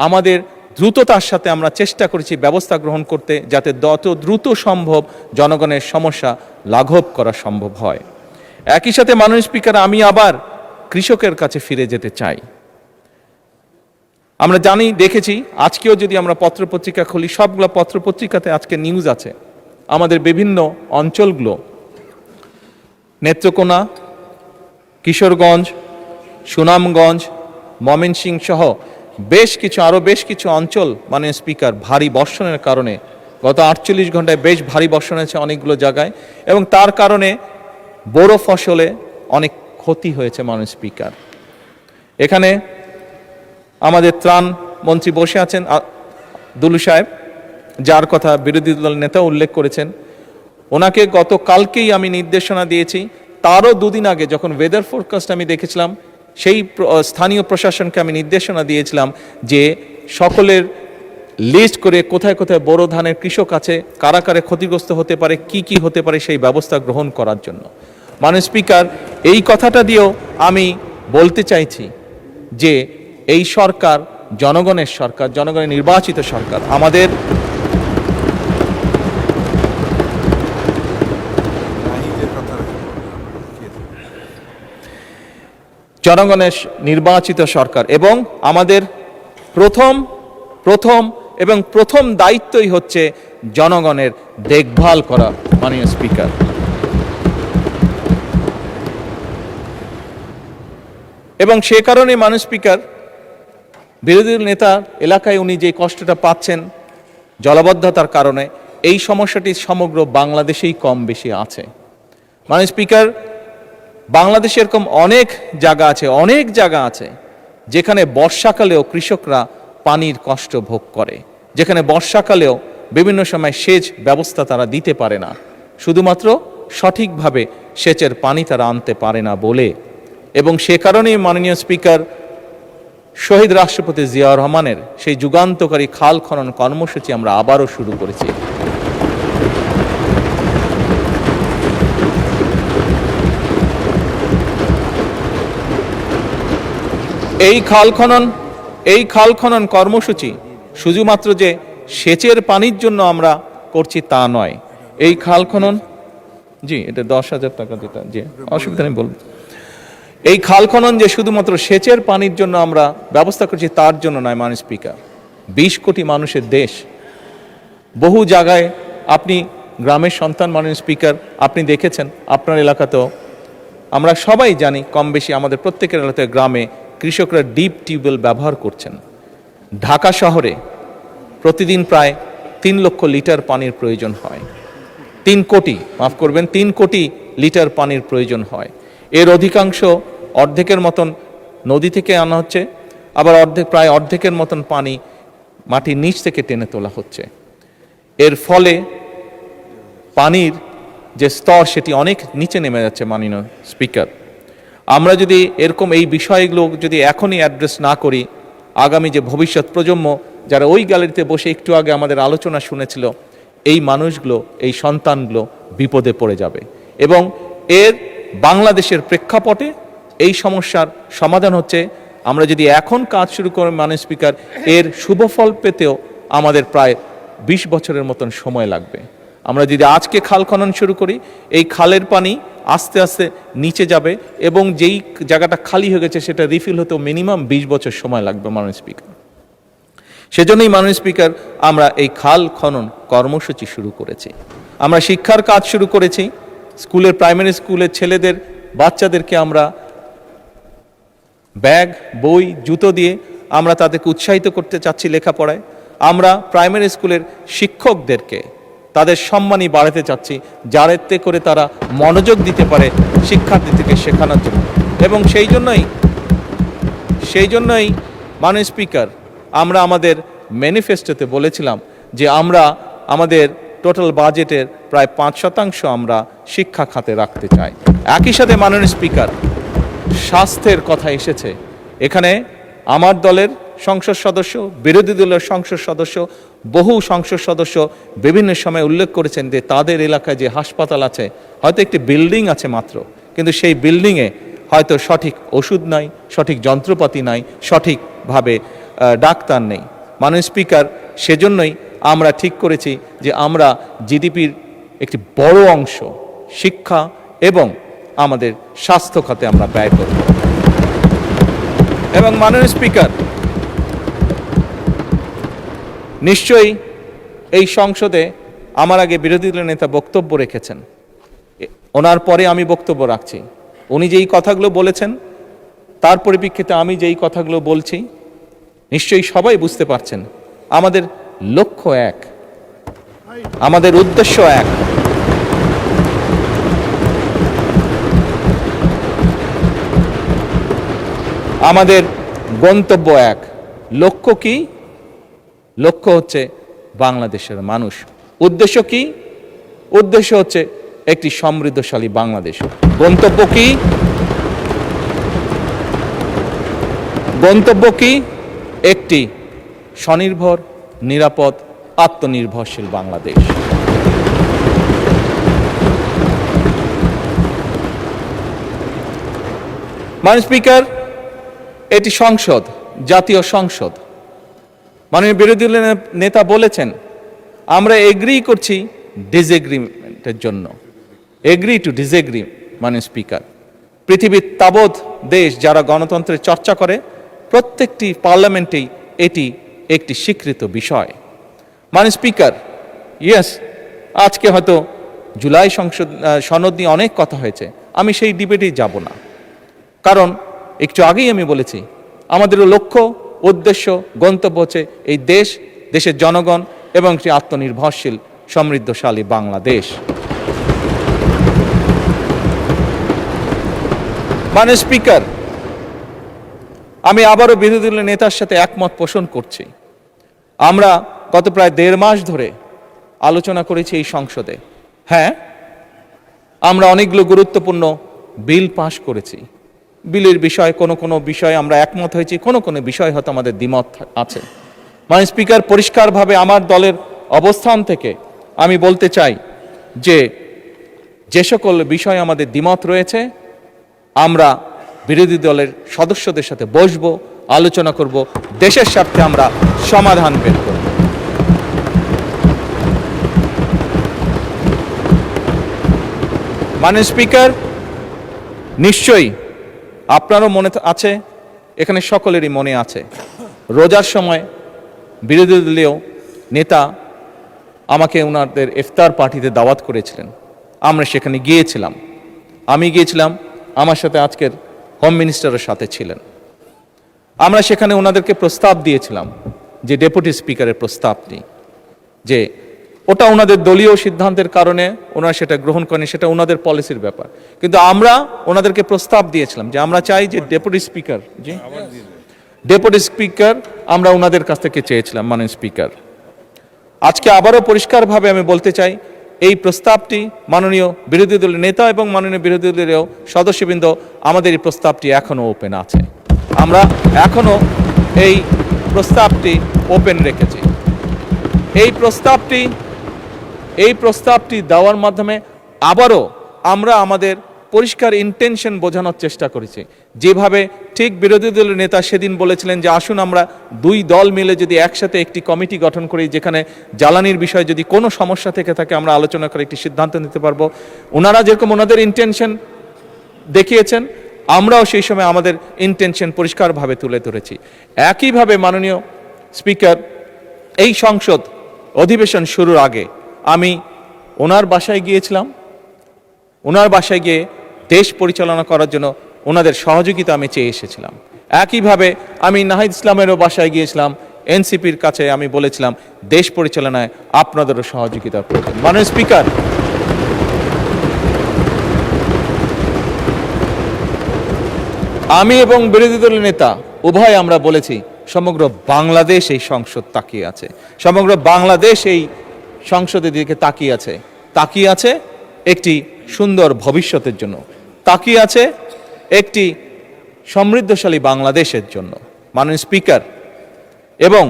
আমাদের দ্রুততার সাথে আমরা চেষ্টা করেছি ব্যবস্থা গ্রহণ করতে, যাতে যত দ্রুত সম্ভব জনগণের সমস্যা লাঘব করা সম্ভব হয়। একই সাথে মাননীয় স্পিকার, আমি আবার কৃষকের কাছে ফিরে যেতে চাই। আমরা জানি, দেখেছি, আজকেও যদি আমরা পত্রপত্রিকা খুলি, সবগুলো পত্রপত্রিকাতে আজকে নিউজ আছে আমাদের বিভিন্ন অঞ্চলগুলো, নেত্রকোনা, কিশোরগঞ্জ, সুনামগঞ্জ, ময়মনসিংহ সহ আরও বেশ কিছু অঞ্চল মাননীয় স্পিকার ভারী বর্ষণের কারণে গত 48 ঘন্টায় বেশ ভারী বর্ষণ হয়েছে অনেকগুলো জায়গায়, এবং তার কারণে বড় ফসলে অনেক ক্ষতি হয়েছে। মাননীয় স্পিকার, এখানে আমাদের ত্রাণ মন্ত্রী বসে আছেন দুলু সাহেব, যার কথা বিরোধী দল নেতা উল্লেখ করেছেন। ওনাকে গতকালকেই আমি নির্দেশনা দিয়েছি, তারও দুদিন আগে যখন ওয়েদার ফোরকাস্ট আমি দেখেছিলাম, সেই স্থানীয় প্রশাসনকে আমি নির্দেশনা দিয়েছিলাম যে সকলের লিস্ট করে কোথায় কোথায় বোরো ধানের কৃষক আছে, কারা কারা ক্ষতিগ্রস্ত হতে পারে, কি কি হতে পারে, সেই ব্যবস্থা গ্রহণ করার জন্য। মাননীয় স্পিকার, এই কথাটা দিয়েও আমি বলতে চাইছি যে এই সরকার জনগণের সরকার, জনগণের নির্বাচিত সরকার। আমাদের জনগণের নির্বাচিত সরকার, এবং আমাদের প্রথম দায়িত্বই হচ্ছে জনগণের দেখভাল করা। মাননীয় স্পিকার, এবং সে কারণে মাননীয় স্পিকার, বিরোধী নেতা এলাকায় উনি যে কষ্টটা পাচ্ছেন জলবদ্ধতার কারণে, এই সমস্যাটি সমগ্র বাংলাদেশেই কম বেশি আছে। মাননীয় স্পিকার, বাংলাদেশে এরকম অনেক জায়গা আছে যেখানে বর্ষাকালেও কৃষকরা পানির কষ্ট ভোগ করে, যেখানে বর্ষাকালেও বিভিন্ন সময় সেচ ব্যবস্থা তারা দিতে পারে না, শুধুমাত্র সঠিকভাবে সেচের পানি তারা আনতে পারে না বলে। এবং সে কারণেই মাননীয় স্পিকার, শহীদ রাষ্ট্রপতি জিয়াউর রহমানের সেই যুগান্তকারী খাল খনন কর্মসূচি আমরা আবারও শুরু করেছি। এই খাল খনন কর্মসূচি শুধুমাত্র যে সেচের পানির জন্য আমরা করছি তা নয়। এই খাল খনন, জি, এটা 10,000 টাকা, যেটা যে অসুবিধা নেই বলবো। এই খাল খনন যে শুধুমাত্র সেচের পানির জন্য আমরা ব্যবস্থা করছি তার জন্য নয়। মাননীয় স্পিকার, 20 কোটি মানুষের দেশ, বহু জায়গায় আপনি গ্রামের সন্তান। মাননীয় স্পিকার, আপনি দেখেছেন আপনার এলাকাতেও, আমরা সবাই জানি কম বেশি আমাদের প্রত্যেকের এলাকাতে গ্রামে কৃষকরা ডিপ টিউবওয়েল ব্যবহার করছেন। ঢাকা শহরে প্রতিদিন প্রায় 3 লক্ষ লিটার পানির প্রয়োজন হয়। 3 কোটি লিটার পানির প্রয়োজন হয়। এর অর্ধেকের মতন নদী থেকে আনা হচ্ছে, আবার প্রায় অর্ধেকের মতন পানি মাটির নিচ থেকে টেনে তোলা হচ্ছে। এর ফলে পানির যে স্তর সেটি অনেক নিচে নেমে যাচ্ছে। মাননীয় স্পিকার, আমরা যদি এরকম এই বিষয়গুলো যদি এখনই অ্যাড্রেস না করি, আগামী যে ভবিষ্যৎ প্রজন্ম যারা ওই গ্যালারিতে বসে একটু আগে আমাদের আলোচনা শুনেছিল, এই মানুষগুলো, এই সন্তানগুলো বিপদে পড়ে যাবে। এবং এর বাংলাদেশের প্রেক্ষাপটে এই সমস্যার সমাধান হচ্ছে আমরা যদি এখন কাজ শুরু করি মাননীয় স্পিকার, এর শুভফল পেতেও আমাদের প্রায় 20 বছরের মতন সময় লাগবে। আমরা যদি আজকে খাল খনন শুরু করি, এই খালের পানি আস্তে আস্তে নিচে যাবে এবং যেই জায়গাটা খালি হয়ে গেছে সেটা রিফিল হতেও মিনিমাম 20 বছর সময় লাগবে মাননীয় স্পিকার। সেজন্যই মাননীয় স্পিকার আমরা এই খাল খনন কর্মসূচি শুরু করেছি। আমরা শিক্ষার কাজ শুরু করেছি। স্কুলের, প্রাইমারি স্কুলের ছেলেদের, বাচ্চাদেরকে আমরা ব্যাগ, বই, জুতো দিয়ে আমরা তাদেরকে উৎসাহিত করতে চাচ্ছি লেখাপড়ায়। আমরা প্রাইমারি স্কুলের শিক্ষকদেরকে তাদের সম্মানই বাড়াতে চাচ্ছি, যাতে করে তারা মনোযোগ দিতে পারে শিক্ষার্থীদেরকে শেখানোর জন্য। এবং সেই জন্যই মাননীয় স্পিকার আমরা আমাদের ম্যানিফেস্টোতে বলেছিলাম যে আমরা আমাদের টোটাল বাজেটের প্রায় 5% আমরা শিক্ষা খাতে রাখতে চাই। একই সাথে মাননীয় স্পিকার স্বাস্থ্যের কথা এসেছে। এখানে আমার দলের সংসদ সদস্য, বিরোধী দলের সংসদ সদস্য, বহু সংসদ সদস্য বিভিন্ন সময় উল্লেখ করেছেন যে তাদের এলাকায় যে হাসপাতাল আছে, হয়তো একটি বিল্ডিং আছে মাত্র, কিন্তু সেই বিল্ডিংয়ে হয়তো সঠিক ওষুধ নাই, সঠিক যন্ত্রপাতি নাই, সঠিকভাবে ডাক্তার নেই। মাননীয় স্পিকার, সেজন্যই আমরা ঠিক করেছি যে আমরা জিডিপির একটি বড় অংশ শিক্ষা এবং আমাদের স্বাস্থ্য খাতে আমরা ব্যয় করব। এবং মাননীয় স্পিকার, নিশ্চয়ই এই সংসদে আমার আগে বিরোধী দলের নেতা বক্তব্য রেখেছেন, ওনার পরে আমি বক্তব্য রাখছি। উনি যেই কথাগুলো বলেছেন তার পরিপ্রেক্ষিতে আমি যেই কথাগুলো বলছি, নিশ্চয়ই সবাই বুঝতে পারছেন আমাদের লক্ষ্য এক, আমাদের উদ্দেশ্য এক। আমাদের গন্তব্য এক। লক্ষ্য কি? লক্ষ্য হচ্ছে বাংলাদেশের মানুষ। উদ্দেশ্য কি? উদ্দেশ্য হচ্ছে একটি সমৃদ্ধশালী বাংলাদেশ। গন্তব্য কি? গন্তব্য কি? একটি স্বনির্ভর, নিরাপদ, আত্মনির্ভরশীল বাংলাদেশ। মাননীয় স্পিকার, এটি সংসদ, জাতীয় সংসদ। মাননীয় বিরোধী দলের নেতা বলেছেন আমরা এগ্রি করছি ডিসএগ্রিমেন্টের জন্য। Agree to disagree. মাননীয় স্পিকার, পৃথিবীর তাবৎ দেশ যারা গণতন্ত্রের চর্চা করে, প্রত্যেকটি পার্লামেন্টেই এটি একটি স্বীকৃত বিষয়। মাননীয় স্পিকার, ইয়েস, আজকে হয়তো জুলাই সনদ নিয়ে অনেক কথা হয়েছে, আমি সেই ডিবেটেই যাব না। কারণ একটু আগেই আমি বলেছি আমাদের লক্ষ্য, উদ্দেশ্য, গন্তব্য হচ্ছে এই দেশ, দেশের জনগণ এবং একটি আত্মনির্ভরশীল সমৃদ্ধশালী বাংলাদেশ। মাননীয় স্পিকার, আমি আবারও বিরোধী দলের নেতার সাথে একমত পোষণ করছি। আমরা গত প্রায় 1.5 মাস ধরে আলোচনা করেছি এই সংসদে। হ্যাঁ, আমরা অনেকগুলো গুরুত্বপূর্ণ বিল পাশ করেছি। বিলের বিষয়ে কোনো বিষয়ে আমরা একমত হয়েছি, কোনো বিষয় হয়তো আমাদের দ্বিমত আছে। মাননীয় স্পিকার, পরিষ্কারভাবে আমার দলের অবস্থান থেকে আমি বলতে চাই যে সকল বিষয়ে আমাদের দ্বিমত রয়েছে আমরা বিরোধী দলের সদস্যদের সাথে বসবো, আলোচনা করব, দেশের স্বার্থে আমরা সমাধান বের করব। মাননীয় স্পিকার, নিশ্চয়ই আপনারও মনে আছে, এখানে সকলেরই মনে আছে, রোজার সময় বিরোধী দলীয় নেতা আমাকে ওনাদের ইফতার পার্টিতে দাওয়াত করেছিলেন। আমরা সেখানে গিয়েছিলাম। আমি গিয়েছিলাম, আমার সাথে আজকের হোম মিনিস্টারের সাথে ছিলেন। আমরা সেখানে ওনাদেরকে প্রস্তাব দিয়েছিলাম যে ডেপুটি স্পিকারের প্রস্তাবটি, যে ওটা ওনাদের দলীয় সিদ্ধান্তের কারণে ওনারা সেটা গ্রহণ করেন, সেটা ওনাদের পলিসির ব্যাপার। কিন্তু আমরা ওনাদেরকে প্রস্তাব দিয়েছিলাম যে আমরা চাই যে ডেপুটি স্পিকার ডেপুটি স্পিকার আমরা ওনাদের কাছ থেকে চেয়েছিলাম। মাননীয় স্পিকার, আজকে আবারও পরিষ্কারভাবে আমি বলতে চাই, এই প্রস্তাবটি মাননীয় বিরোধী দলের নেতা এবং মাননীয় বিরোধী দলের সদস্যবৃন্দ, আমাদের এই প্রস্তাবটি এখনও ওপেন আছে। আমরা এখনও এই প্রস্তাবটি ওপেন রেখেছি। এই প্রস্তাবটি দেওয়ার মাধ্যমে আবারও আমরা আমাদের পরিষ্কার ইন্টেনশন বোঝানোর চেষ্টা করেছি। যেভাবে ঠিক বিরোধী দলের নেতা সেদিন বলেছিলেন যে আসুন আমরা দুই দল মিলে যদি একসাথে একটি কমিটি গঠন করি, যেখানে জ্বালানির বিষয়ে যদি কোনো সমস্যা থেকে থাকে আমরা আলোচনা করে একটি সিদ্ধান্ত নিতে পারবো। ওনারা যেরকম ওনাদের ইন্টেনশন দেখিয়েছেন, আমরাও সেই সময় আমাদের ইন্টেনশন পরিষ্কারভাবে তুলে ধরেছি। একইভাবে মাননীয় স্পিকার, এই সংসদ অধিবেশন শুরুর আগে আমি ওনার বাসায় গিয়েছিলাম। ওনার বাসায় গিয়ে দেশ পরিচালনা করার জন্য ওনাদের সহযোগিতা আমি চেয়ে এসেছিলাম। একইভাবে আমি নাহিদ ইসলামেরও বাসায় গিয়েছিলাম। এনসিপির কাছে আমি বলেছিলাম দেশ পরিচালনায় আপনাদেরও সহযোগিতা প্রয়োজন। মাননীয় স্পিকার, আমি এবং বিরোধী দলের নেতা উভয় আমরা বলেছি সমগ্র বাংলাদেশ এই সংসদ তাকিয়ে আছে, সমগ্র বাংলাদেশ এই সংসদের দিকে তাকিয়ে আছে একটি সুন্দর ভবিষ্যতের জন্য, তাকিয়ে আছে একটি সমৃদ্ধশালী বাংলাদেশের জন্য। মাননীয় স্পিকার, এবং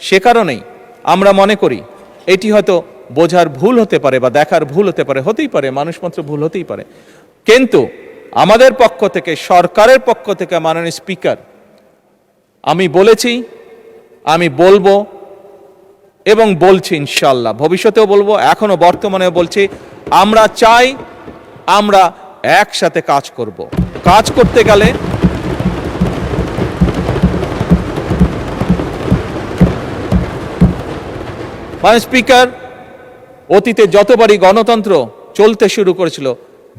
সে কারণেই আমরা মনে করি এটি হয়তো বোঝার ভুল হতে পারে বা দেখার ভুল হতে পারে, হতেই পারে, মানুষ মাত্র ভুল হতেই পারে, কিন্তু আমাদের পক্ষ থেকে, সরকারের পক্ষ থেকে মাননীয় স্পিকার, আমি বলেছি, আমি বলবো এবং বলছি, ইনশাআল্লাহ ভবিষ্যতেও বলবো, এখনো বর্তমানেও বলছি, আমরা চাই আমরা একসাথে কাজ করব। কাজ করতে গেলে মাননীয় স্পিকার, অতীতে যতবারই গণতন্ত্র চলতে শুরু করেছিল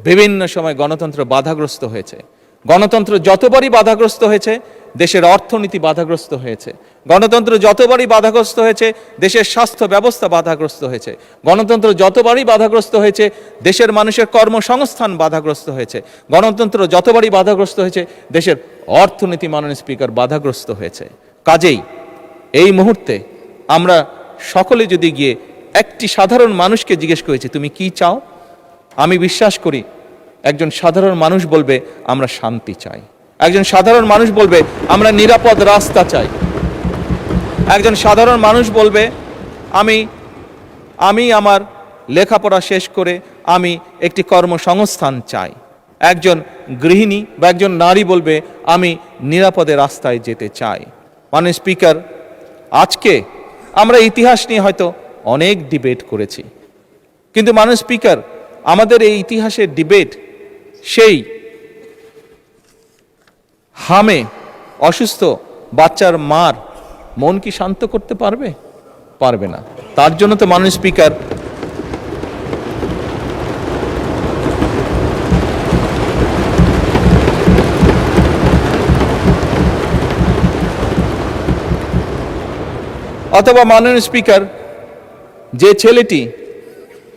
বিভিন্ন সময় গণতন্ত্র বাধাগ্রস্ত হয়েছে। গণতন্ত্র যতবারই বাধাগ্রস্ত হয়েছে দেশের অর্থনীতি বাধাগ্রস্ত হয়েছে। গণতন্ত্র যতবারই বাধাগ্রস্ত হয়েছে দেশের স্বাস্থ্য ব্যবস্থা বাধাগ্রস্ত হয়েছে। গণতন্ত্র যতবারই বাধাগ্রস্ত হয়েছে দেশের মানুষের কর্মসংস্থান বাধাগ্রস্ত হয়েছে। গণতন্ত্র যতবারই বাধাগ্রস্ত হয়েছে দেশের অর্থনীতি, মাননীয় স্পিকার, বাধাগ্রস্ত হয়েছে। কাজেই এই মুহূর্তে আমরা সকলে যদি গিয়ে একটি সাধারণ মানুষকে জিজ্ঞেস করেছি তুমি কি চাও, আমি বিশ্বাস করি একজন সাধারণ মানুষ বলবে আমরা শান্তি চাই। একজন সাধারণ মানুষ বলবে আমরা নিরাপদ রাস্তা চাই। একজন সাধারণ মানুষ বলবে আমি আমার লেখাপড়া শেষ করে আমি একটি কর্মসংস্থান চাই। একজন গৃহিণী বা একজন নারী বলবে আমি নিরাপদে রাস্তায় যেতে চাই। মাননীয় স্পিকার, আজকে আমরা ইতিহাস নিয়ে হয়তো অনেক ডিবেট করেছি, কিন্তু মাননীয় স্পিকার, আমাদের এই ইতিহাসের ডিবেট সেই হামে অসুস্থ বাচ্চার মার মন কি শান্ত করতে পারবে? পারবে না। তার জন্য তো মাননীয় স্পিকার, অথবা মাননীয় স্পিকার, যে ছেলেটি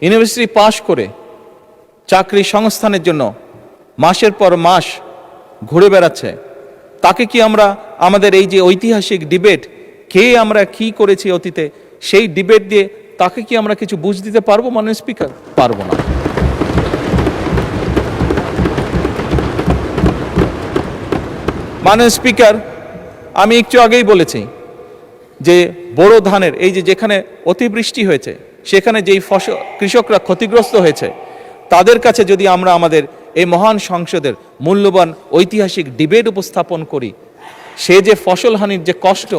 ইউনিভার্সিটি পাশ করে চাকরি সংস্থানের জন্য মাসের পর মাস ঘুরে বেড়াচ্ছে, তাকে কি আমরা আমাদের এই যে ঐতিহাসিক ডিবেট, কে আমরা কি করেছি অতীতে, সেই ডিবেট দিয়ে তাকে কি আমরা কিছু বুঝ দিতে পারবো? মাননীয় স্পিকার, পারবো না। মাননীয় স্পিকার, আমি একটু আগেই বলেছি যে বোরো ধানের এই যেখানে অতিবৃষ্টি হয়েছে সেখানে যেই ফসল কৃষকরা ক্ষতিগ্রস্ত হয়েছে, তাদের কাছে যদি আমরা আমাদের এই মহান সংসদের মূল্যবান ঐতিহাসিক ডিবেট উপস্থাপন করি, সে যে ফসলহানির যে কষ্ট,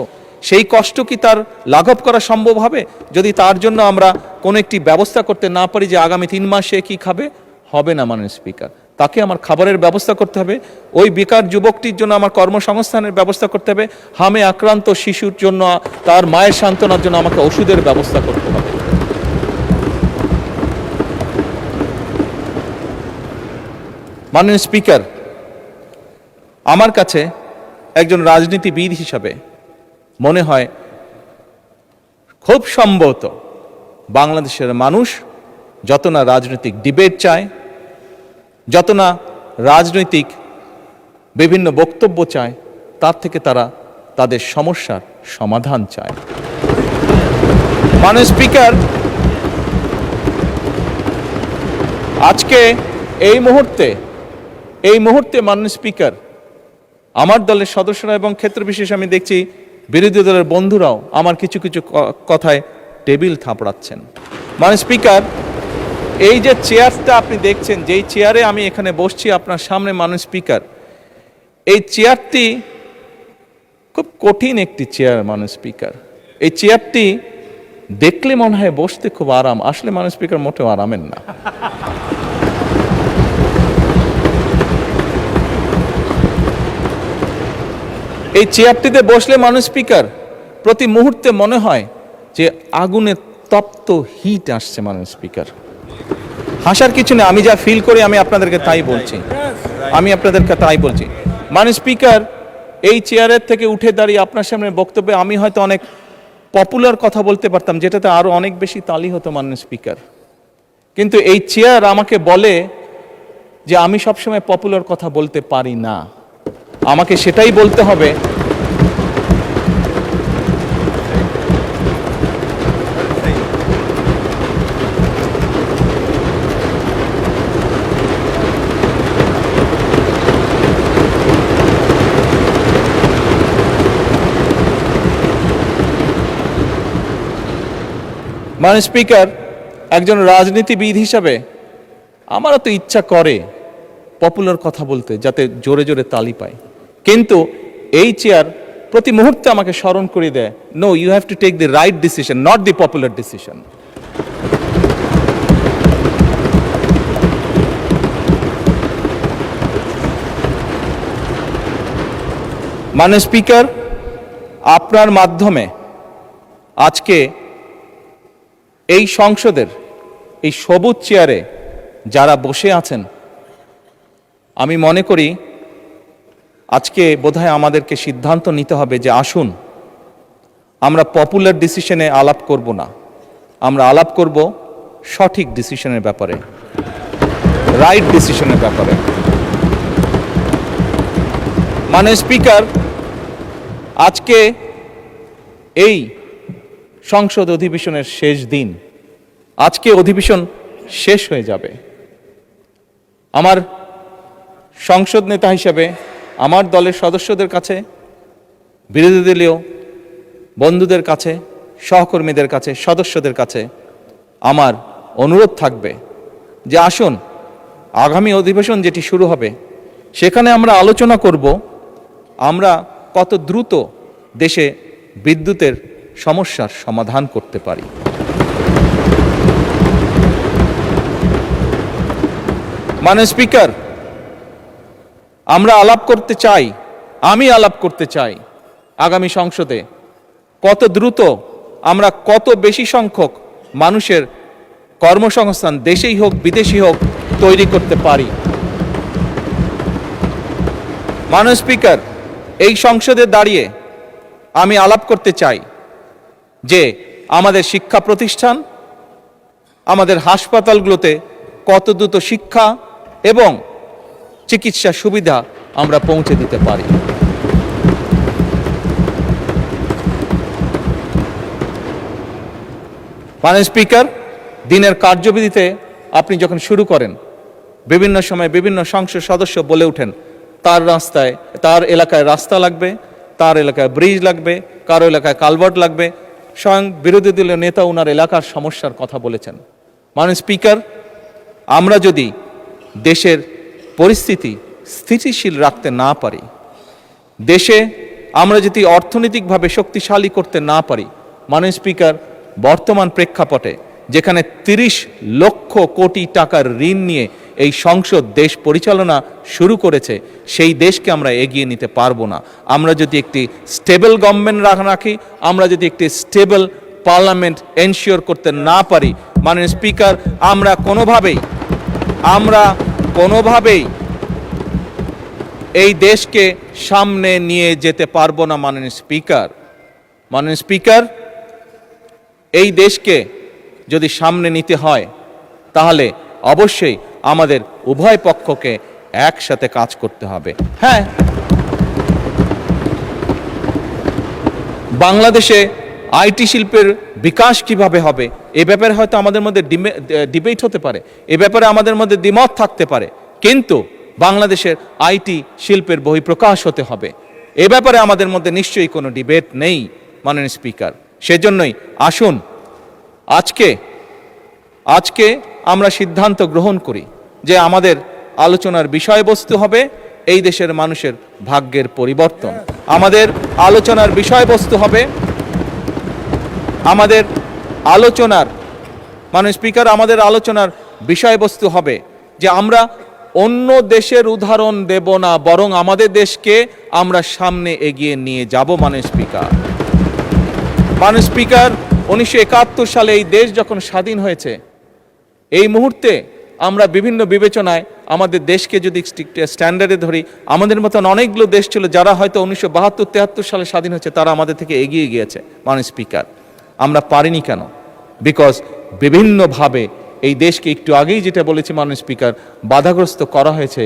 সেই কষ্ট কি তার লাঘব করা সম্ভব হবে যদি তার জন্য আমরা কোনো একটি ব্যবস্থা করতে না পারি যে আগামী 3 মাস সে কি খাবে? হবে না মাননীয় স্পিকার। তাকে আমার খাবারের ব্যবস্থা করতে হবে, ওই বেকার যুবকটির জন্য আমার কর্মসংস্থানের ব্যবস্থা করতে হবে, হামে আক্রান্ত শিশুর জন্য তার মায়ের সান্ত্বনার জন্য আমাকে ওষুধের ব্যবস্থা করতে হবে। মাননীয় স্পিকার, আমার কাছে একজন রাজনীতিবিদ হিসাবে মনে হয় খুব সম্ভবত বাংলাদেশের মানুষ যত না রাজনৈতিক ডিবেট চায়, যত না রাজনৈতিক বিভিন্ন বক্তব্য চায়, তার থেকে তারা তাদের সমস্যার সমাধান চায়। মাননীয় স্পিকার, আজকে এই মুহূর্তে মাননীয় স্পিকার, আমার দলের সদস্যরা এবং ক্ষেত্র বিশেষ আমি দেখছি বিরোধী দলের বন্ধুরাও আমার কিছু কিছু কথায় টেবিল থাপড়াচ্ছেন। মাননীয় স্পিকার, এই যে চেয়ারটা আপনি দেখছেন, যেই চেয়ারে আমি এখানে বসছি আপনার সামনে মাননীয় স্পিকার, এই চেয়ারটি খুব কঠিন একটি চেয়ার মাননীয় স্পিকার। এই চেয়ারটি দেখলে মনে হয় বসতে খুব আরাম, আসলে মাননীয় স্পিকার মোটেও আরামের না। এই চেয়ারটিতে বসলে মাননীয় স্পিকার প্রতি মুহূর্তে মনে হয় যে আগুনে তপ্ত হিট আসছে মাননীয় স্পিকার। হাসার কিছু নেই, আমি যা ফিল করি আমি আপনাদেরকে তাই বলছি, মাননীয় স্পিকার, এই চেয়ারের থেকে উঠে দাঁড়িয়ে আপনার সামনে বক্তব্যে আমি হয়তো অনেক পপুলার কথা বলতে পারতাম, যেটাতে আরো অনেক বেশি তালি হতো মাননীয় স্পিকার। কিন্তু এই চেয়ার আমাকে বলে যে আমি সবসময় পপুলার কথা বলতে পারি না, আমাকে সেটাই বলতে হবে মাননীয় স্পিকার, একজন রাজনীতিবিদ হিসাবে আমারও তো ইচ্ছা করে পপুলার কথা বলতে, যাতে জোরে জোরে তালি পায়, কিন্তু এই চেয়ার প্রতি মুহূর্তে আমাকে স্মরণ করে দেয়, no, you have to take the right decision, not the popular decision. মাননীয় স্পিকার, আপনার মাধ্যমে আজকে এই সংসদের এই সবুজ চেয়ারে যারা বসে আছেন, আমি মনে করি আজকে বোধহয় আমাদেরকে সিদ্ধান্ত নিতে হবে যে আসুন আমরা পপুলার ডিসিশনে আলাপ করব না, আমরা আলাপ করব সঠিক ডিসিশনের ব্যাপারে, রাইট ডিসিশনের ব্যাপারে। মাননীয় স্পিকার, আজকে এই সংসদ অধিবেশনের শেষ দিন, আজকে অধিবেশন শেষ হয়ে যাবে। আমার সংসদ নেতা হিসেবে আমার দলের সদস্যদের কাছে, বিরোধী দলীয় বন্ধুদের কাছে, সহকর্মীদের কাছে, সদস্যদের কাছে আমার অনুরোধ থাকবে যে আসুন আগামী অধিবেশন যেটি শুরু হবে সেখানে আমরা আলোচনা করব আমরা কত দ্রুত দেশে বিদ্যুতের সমস্যার সমাধান করতে পারি। মাননীয় স্পিকার, আমরা আলাপ করতে চাই, আমি আলাপ করতে চাই আগামী সংসদে কত দ্রুত আমরা কত বেশি সংখ্যক মানুষের কর্মসংস্থান দেশেই হোক বিদেশি হোক তৈরি করতে পারি। মাননীয় স্পিকার, এই সংসদে দাঁড়িয়ে আমি আলাপ করতে চাই যে আমাদের শিক্ষা প্রতিষ্ঠান, আমাদের হাসপাতালগুলোতে কত দ্রুত শিক্ষা এবং চিকিৎসা সুবিধা আমরা পৌঁছে দিতে পারি। মাননীয় স্পিকার, দিনের কার্যবিধিতে আপনি যখন শুরু করেন বিভিন্ন সময় বিভিন্ন সংসদ সদস্য বলে ওঠেন তার এলাকায় রাস্তা লাগবে, তার এলাকায় ব্রিজ লাগবে, কারো এলাকায় কালভার্ট লাগবে, স্বয়ং বিরোধী দলীয় নেতা ওনার এলাকার সমস্যার কথা বলেছেন। মাননীয় স্পিকার, আমরা যদি দেশের পরিস্থিতি স্থিতিশীল রাখতে না পারি, দেশে আমরা যদি অর্থনৈতিকভাবে শক্তিশালী করতে না পারি, মাননীয় স্পিকার, বর্তমান প্রেক্ষাপটে যেখানে 30 লক্ষ কোটি টাকার ঋণ নিয়ে এই সংসদ দেশ পরিচালনা শুরু করেছে, সেই দেশকে আমরা এগিয়ে নিতে পারবো না। আমরা যদি একটি স্টেবল গভর্নমেন্ট রাখি, আমরা যদি একটি স্টেবল পার্লামেন্ট এনশিওর করতে না পারি, মাননীয় স্পিকার, আমরা কোনোভাবেই এই দেশকে সামনে নিয়ে যেতে পারবো না। মাননীয় স্পিকার, এই দেশকে যদি সামনে নিতে হয় তাহলে অবশ্যই আমাদের উভয় পক্ষকে একসাথে কাজ করতে হবে। হ্যাঁ, বাংলাদেশে আইটি শিল্পের বিকাশ কিভাবে হবে এ ব্যাপারে হয়তো আমাদের মধ্যে ডিবেট হতে পারে, এ ব্যাপারে আমাদের মধ্যে দ্বিমত থাকতে পারে, কিন্তু বাংলাদেশের আইটি শিল্পের বহিঃপ্রকাশ হতে হবে এ ব্যাপারে আমাদের মধ্যে নিশ্চয়ই কোনো ডিবেট নেই মাননীয় স্পিকার। সেজন্যই আসুন আজকে আমরা সিদ্ধান্ত গ্রহণ করি যে আমাদের আলোচনার বিষয়বস্তু হবে এই দেশের মানুষের ভাগ্যের পরিবর্তন। আমাদের আলোচনার বিষয়বস্তু হবে মাননীয় স্পিকার, আমাদের আলোচনার বিষয়বস্তু হবে যে আমরা অন্য দেশের উদাহরণ দেব না, বরং আমাদের দেশকে আমরা সামনে এগিয়ে নিয়ে যাব। মাননীয় স্পিকার 1971 সালে এই দেশ যখন স্বাধীন হয়েছে, এই মুহূর্তে আমরা বিভিন্ন বিবেচনায় আমাদের দেশকে যদি স্ট্যান্ডার্ডে ধরি, আমাদের মতন অনেকগুলো দেশ ছিল যারা হয়তো 1972-73 সালে স্বাধীন হয়েছে, তারা আমাদের থেকে এগিয়ে গিয়েছে। মাননীয় স্পিকার, আমরা পারিনি কেন? বিকজ বিভিন্নভাবে এই দেশকে একটু আগেই যেটা বলেছি মাননীয় স্পিকার, বাধাগ্রস্ত করা হয়েছে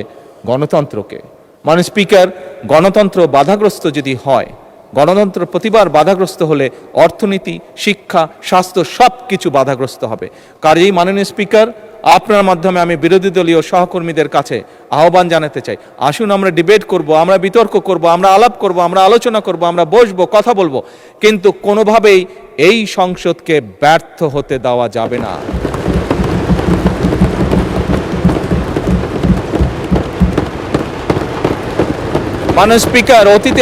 গণতন্ত্রকে। মাননীয় স্পিকার, গণতন্ত্র বাধাগ্রস্ত যদি হয়, গণতন্ত্র প্রতিবার বাধাগ্রস্ত হলে অর্থনীতি, শিক্ষা, স্বাস্থ্য সব কিছু বাধাগ্রস্ত হবে। কাজেই মাননীয় স্পিকার, আপনার মাধ্যমে আমি বিরোধী দলীয় সহকর্মীদের কাছে আহ্বান জানাতে চাই, আসুন আমরা ডিবেট করব, আমরা বিতর্ক করব, আমরা আলাপ করব, আমরা আলোচনা করব, আমরা বসবো, কথা বলবো, কিন্তু কোনোভাবেই এই সংসদকে ব্যর্থ হতে দেওয়া যাবে না। মাননীয় স্পিকার, অতীতে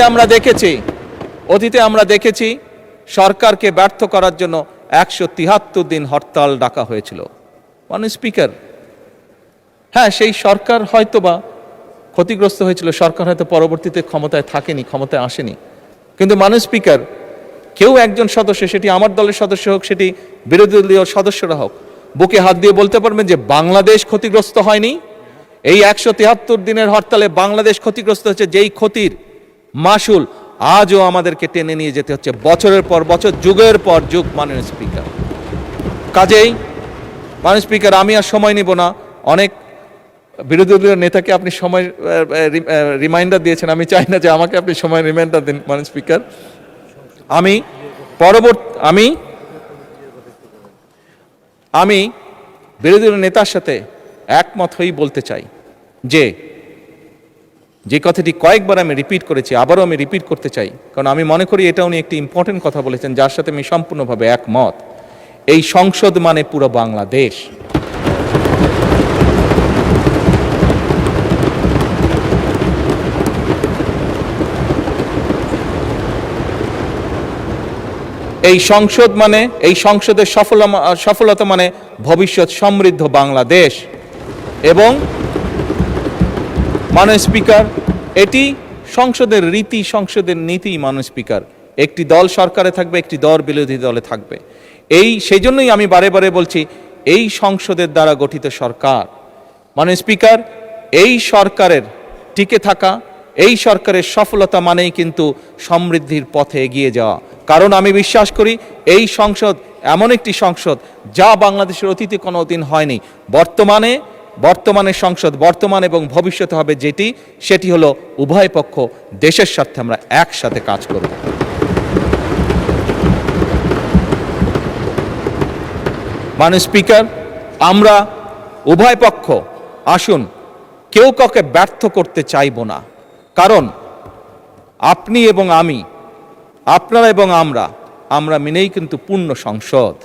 আমরা দেখেছি সরকারকে ব্যর্থ করার জন্য 173 দিন হরতাল ডাকা হয়েছিল। মাননীয় স্পিকার, হ্যাঁ, সেই সরকার হয়তোবা ক্ষতিগ্রস্ত হয়েছিল, সরকার হয়তো পরবর্তীতে ক্ষমতায় থাকেনি, ক্ষমতায় আসেনি, কিন্তু মাননীয় স্পিকার, কেউ একজন সদস্য, সেটি আমার দলের সদস্য হোক, সেটি বিরোধী দলীয় সদস্যরা হোক, বুকে হাত দিয়ে বলতে পারবেন যে বাংলাদেশ ক্ষতিগ্রস্ত হয়নি? এই 173 দিনের হরতালে বাংলাদেশ ক্ষতিগ্রস্ত হচ্ছে, যেই ক্ষতির মাসুল আজও আমাদেরকে টেনে নিয়ে যেতে হচ্ছে বছরের পর বছর, যুগের পর যুগ। মাননীয় স্পিকার, কাজেই মাননীয় স্পিকার, আমি আর সময় নিব না। অনেক বিরোধী দলীয় নেতাকে আপনি সময় রিমাইন্ডার দিয়েছেন, আমি চাই না যে আমাকে আপনি সময় রিমাইন্ডার দিন। মাননীয় স্পিকার, আমি বিরোধী দলীয় নেতার সাথে একমত হয়েই বলতে চাই যে কথাটি কয়েকবার আমি রিপিট করেছি, আবারও আমি রিপিট করতে চাই, কারণ আমি মনে করি এটা উনি একটি ইম্পর্টেন্ট কথা বলেছেন যার সাথে আমি সম্পূর্ণভাবে একমত। এই সংসদ মানে পুরো বাংলাদেশ। এই সংসদের সফলতা মানে ভবিষ্যৎ সমৃদ্ধ বাংলাদেশ। এবং মাননীয় স্পিকার, এটি সংসদের রীতি, সংসদের নীতি। মাননীয় স্পিকার, একটি দল সরকারে থাকবে, একটি দল বিরোধী দলে থাকবে। সেই জন্যই আমি বারে বারে বলছি, এই সংসদের দ্বারা গঠিত সরকার। মাননীয় স্পিকার, এই সরকারের টিকে থাকা, এই সরকারের সফলতা মানেই কিন্তু সমৃদ্ধির পথে এগিয়ে যাওয়া। কারণ আমি বিশ্বাস করি এই সংসদ এমন একটি সংসদ যা বাংলাদেশের অতীতে কোনো দিন হয়নি। বর্তমানে সংসদ, বর্তমান এবং ভবিষ্যতে হবে সেটি হলো উভয় পক্ষ দেশের স্বার্থে আমরা একসাথে কাজ করব। মাননীয় স্পিকার, আমরা উভয় পক্ষ আসুন কেউ কাউকে ব্যর্থ করতে চাইব না, কারণ আপনি এবং আমি, আপনারা এবং আমরা মিলেই কিন্তু পূর্ণ সংসদ,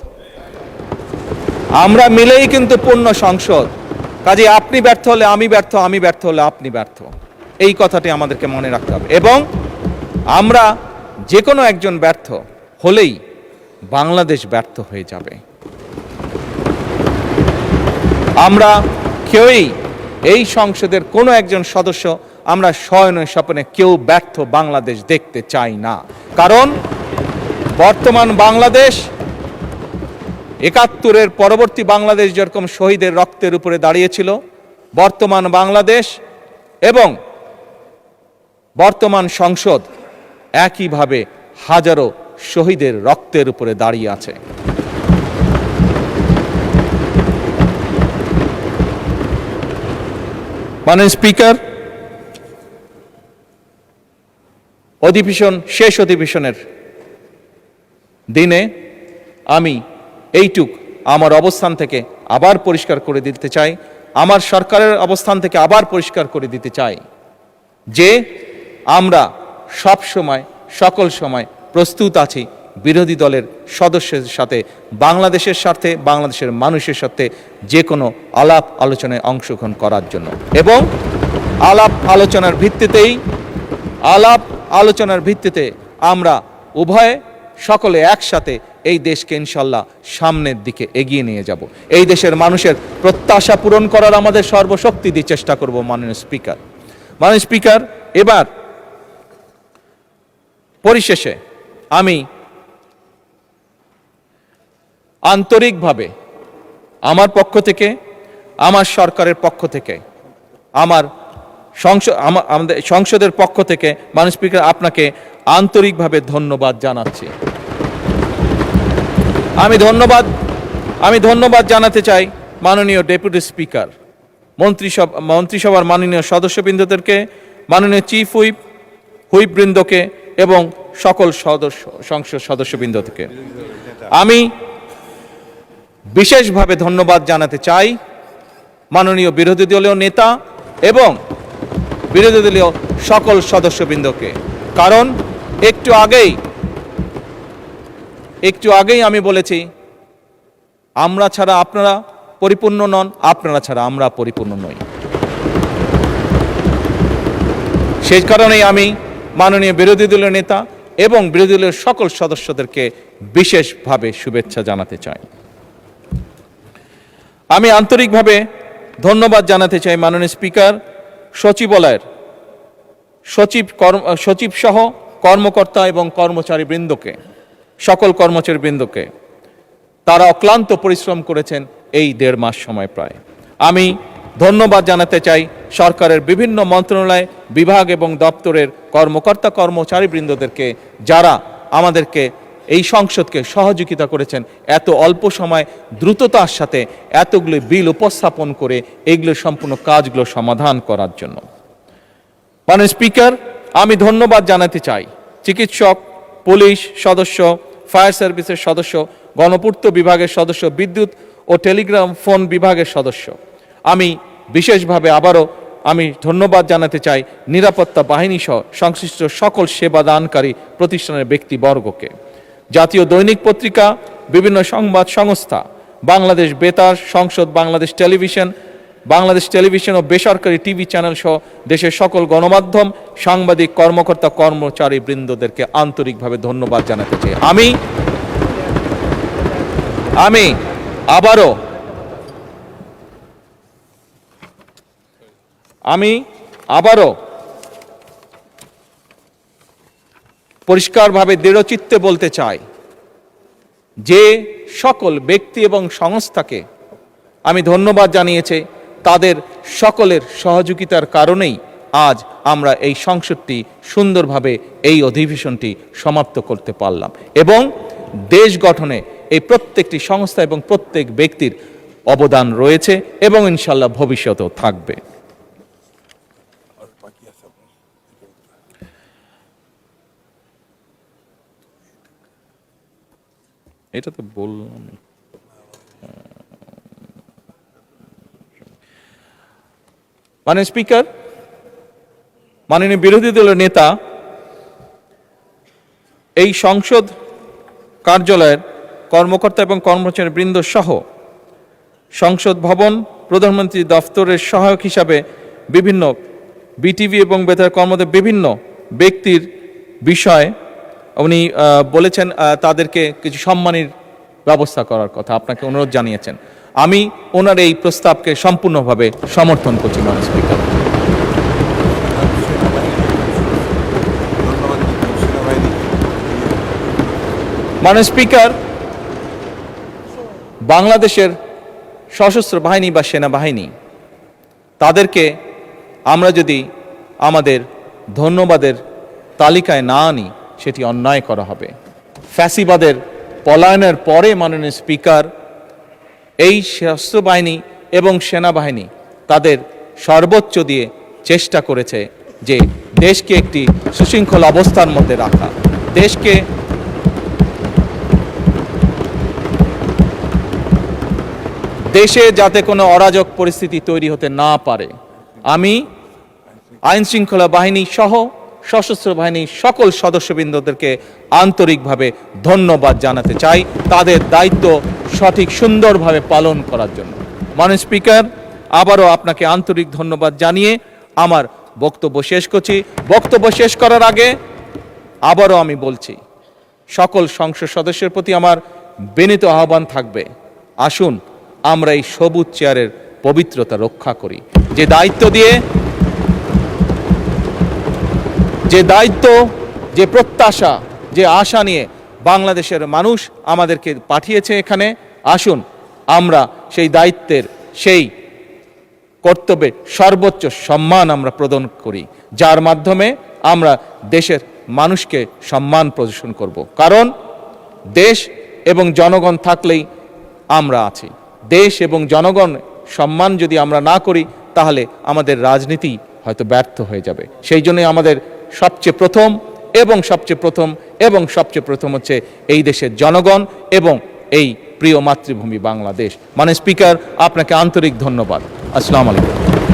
আমরা মিলেই কিন্তু পূর্ণ সংসদ। কাজে আপনি ব্যর্থ হলে আমি ব্যর্থ, আমি ব্যর্থ হলে আপনি ব্যর্থ, এই কথাটি আমাদেরকে মনে রাখতে হবে। এবং আমরা যে কোনো একজন ব্যর্থ হলেই বাংলাদেশ ব্যর্থ হয়ে যাবে। আমরা কেউই এই সংসদের কোনো একজন সদস্য আমরা শয়নে স্বপ্নে কেউ ব্যর্থ বাংলাদেশ দেখতে চাই না। কারণ বর্তমান বাংলাদেশ ৭১-এর পরবর্তী বাংলাদেশ যেরকম শহীদের রক্তের উপরে দাঁড়িয়েছিল, বর্তমান বাংলাদেশ এবং বর্তমান সংসদ একইভাবে হাজারো শহীদের রক্তের উপরে দাঁড়িয়ে আছে। মাননীয় স্পিকার, শেষ অধিবেশনের দিনে আমি এইটুক আমার অবস্থান থেকে আবার পরিষ্কার করে দিতে চাই, আমার সরকারের অবস্থান থেকে আবার পরিষ্কার করে দিতে চাই যে আমরা সব সময় সকল সময় প্রস্তুত আছি বিরোধী দলের সদস্যদের সাথে বাংলাদেশের স্বার্থে, বাংলাদেশের মানুষের সাথে যে কোনো আলাপ আলোচনায় অংশগ্রহণ করার জন্য, এবং আলাপ আলোচনার ভিত্তিতে আমরা উভয়ে সকলে একসাথে এই দেশকে ইনশাল্লাহ সামনের দিকে এগিয়ে নিয়ে যাব। এই দেশের মানুষের প্রত্যাশা পূরণ করার আমাদের সর্বশক্তি দিয়ে চেষ্টা করব। মাননীয় স্পিকার, এবার পরিশেষে আমি আন্তরিকভাবে আমার পক্ষ থেকে, আমার সরকারের পক্ষ থেকে, আমাদের সংসদের পক্ষ থেকে মাননীয় স্পিকার আপনাকে আন্তরিকভাবে ধন্যবাদ জানাচ্ছি। আমি ধন্যবাদ জানাতে চাই মাননীয় ডেপুটি স্পিকার, মন্ত্রিসভার মাননীয় সদস্যবৃন্দদেরকে, মাননীয় চিফ হুইপবৃন্দকে এবং সকল সংসদ সদস্যবৃন্দকে। আমি বিশেষভাবে ধন্যবাদ জানাতে চাই মাননীয় বিরোধী দলীয় নেতা এবং বিরোধী দলীয় সকল সদস্যবৃন্দকে, কারণ একটু আগেই আমি বলেছি আমরা ছাড়া আপনারা পরিপূর্ণ নন, আপনারা ছাড়া আমরা পরিপূর্ণ নই। সেই কারণেই আমি মাননীয় বিরোধী দলীয় নেতা এবং বিরোধী দলীয় সকল সদস্যদেরকে বিশেষভাবে শুভেচ্ছা জানাতে চাই। আমি আন্তরিকভাবে ধন্যবাদ জানাতে চাই মাননীয় স্পিকার সচিবালয়ের সচিব সহ কর্মকর্তা এবং কর্মচারীবৃন্দকে, সকল কর্মচারীবৃন্দকে। তারা অক্লান্ত পরিশ্রম করেছেন এই 1.5 মাস সময় প্রায়। আমি ধন্যবাদ জানাতে চাই সরকারের বিভিন্ন মন্ত্রণালয়, বিভাগ এবং দপ্তরের কর্মকর্তা কর্মচারীবৃন্দদেরকে, যারা আমাদেরকে এই সংসদকে সহযোগিতা করেছেন এত অল্প সময় দ্রুততার সাথে এতগুলো বিল উপস্থাপন করে এইগুলো সম্পূর্ণ কাজগুলো সমাধান করার জন্য। মাননীয় স্পিকার, আমি ধন্যবাদ জানাতে চাই চিকিৎসক, পুলিশ সদস্য, ফায়ার সার্ভিসের সদস্য, গণপূর্ত বিভাগের সদস্য, বিদ্যুৎ ও টেলিগ্রাম ফোন বিভাগের সদস্য। আমি বিশেষভাবে আবারও আমি ধন্যবাদ জানাতে চাই নিরাপত্তা বাহিনী সহ সংশ্লিষ্ট সকল সেবাদানকারী প্রতিষ্ঠানের ব্যক্তিবর্গকে। জাতীয় দৈনিক পত্রিকা, বিভিন্ন সংবাদ সংস্থা, বাংলাদেশ বেতার, সংসদ, বাংলাদেশ টেলিভিশন ও বেসরকারি টিভি চ্যানেল সহ দেশের সকল গণমাধ্যম, সাংবাদিক, কর্মকর্তা, কর্মচারী বৃন্দদেরকে আন্তরিকভাবে ধন্যবাদ জানাতে চাই। আমি আবারও পরিষ্কারভাবে দৃঢ়চিত্তে বলতে চাই যে সকল ব্যক্তি এবং সংস্থাকে আমি ধন্যবাদ জানিয়েছি, তাদের সকলের সহযোগিতার কারণেই আজ আমরা এই সংসদটি সুন্দরভাবে এই অধিবেশনটি সমাপ্ত করতে পারলাম, এবং দেশ গঠনে এই প্রত্যেকটি সংস্থা এবং প্রত্যেক ব্যক্তির অবদান রয়েছে এবং ইনশাল্লাহ ভবিষ্যতেও থাকবে। এটা তো বললাম। মাননীয় স্পিকার, মাননীয় বিরোধী দলের নেতা এই সংসদ কার্যালয়ের কর্মকর্তা এবং কর্মচারী বৃন্দ সহ সংসদ ভবন, প্রধানমন্ত্রী দফতরের সহায়ক হিসাবে বিভিন্ন বিটিভি এবং বেতার কর্মদের বিভিন্ন ব্যক্তির বিষয়ে উনি বলেছেন তাদেরকে কিছু সম্মানের ব্যবস্থা করার কথা, আপনাকে অনুরোধ জানিয়েছেন। আমি ওনার এই প্রস্তাবকে সম্পূর্ণভাবে সমর্থন করছি। মাননীয় স্পিকার, মাননীয় স্পিকার, বাংলাদেশের সশস্ত্র বাহিনী বা সেনাবাহিনী, তাদেরকে আমরা যদি আমাদের ধন্যবাদের তালিকায় না আনি সেটি অন্যায় করা হবে। ফ্যাসিবাদের পলায়নের পরে মাননীয় স্পিকার, এই সশস্ত্র বাহিনী এবং সেনাবাহিনী তাদের সর্বোচ্চ দিয়ে চেষ্টা করেছে যে দেশকে একটি সুশৃঙ্খল অবস্থার মধ্যে রাখা, দেশকে দেশে যাতে কোনো অরাজক পরিস্থিতি তৈরি হতে না পারে আমি আইন শৃঙ্খলা বাহিনী সহ সশস্ত্র বাহিনীর সকল সদস্যবৃন্দদেরকে আন্তরিকভাবে ধন্যবাদ জানাতে চাই তাদের দায়িত্ব সঠিক সুন্দরভাবে পালন করার জন্য। মাননীয় স্পিকার, আবারও আপনাকে আন্তরিক ধন্যবাদ জানিয়ে আমার বক্তব্য শেষ করছি। বক্তব্য শেষ করার আগে আবারও আমি বলছি, সকল সংসদ সদস্যের প্রতি আমার বিনীত আহ্বান থাকবে, আসুন আমরা এই সবুজ চেয়ারের পবিত্রতা রক্ষা করি। যে দায়িত্ব, যে প্রত্যাশা, যে আশা নিয়ে বাংলাদেশের মানুষ আমাদেরকে পাঠিয়েছে এখানে, আসুন আমরা সেই দায়িত্বের, সেই কর্তব্যে সর্বোচ্চ সম্মান আমরা প্রদান করি, যার মাধ্যমে আমরা দেশের মানুষকে সম্মান প্রদর্শন করব। কারণ দেশ এবং জনগণ থাকলেই আমরা আছি। দেশ এবং জনগণ সম্মান যদি আমরা না করি তাহলে আমাদের রাজনীতি হয়তো ব্যর্থ হয়ে যাবে। সেই জন্য আমাদের সবচেয়ে প্রথম হচ্ছে এই দেশের জনগণ এবং এই প্রিয় মাতৃভূমি বাংলাদেশ। মাননীয় স্পিকার, আপনাকে আন্তরিক ধন্যবাদ। আসসালামু আলাইকুম।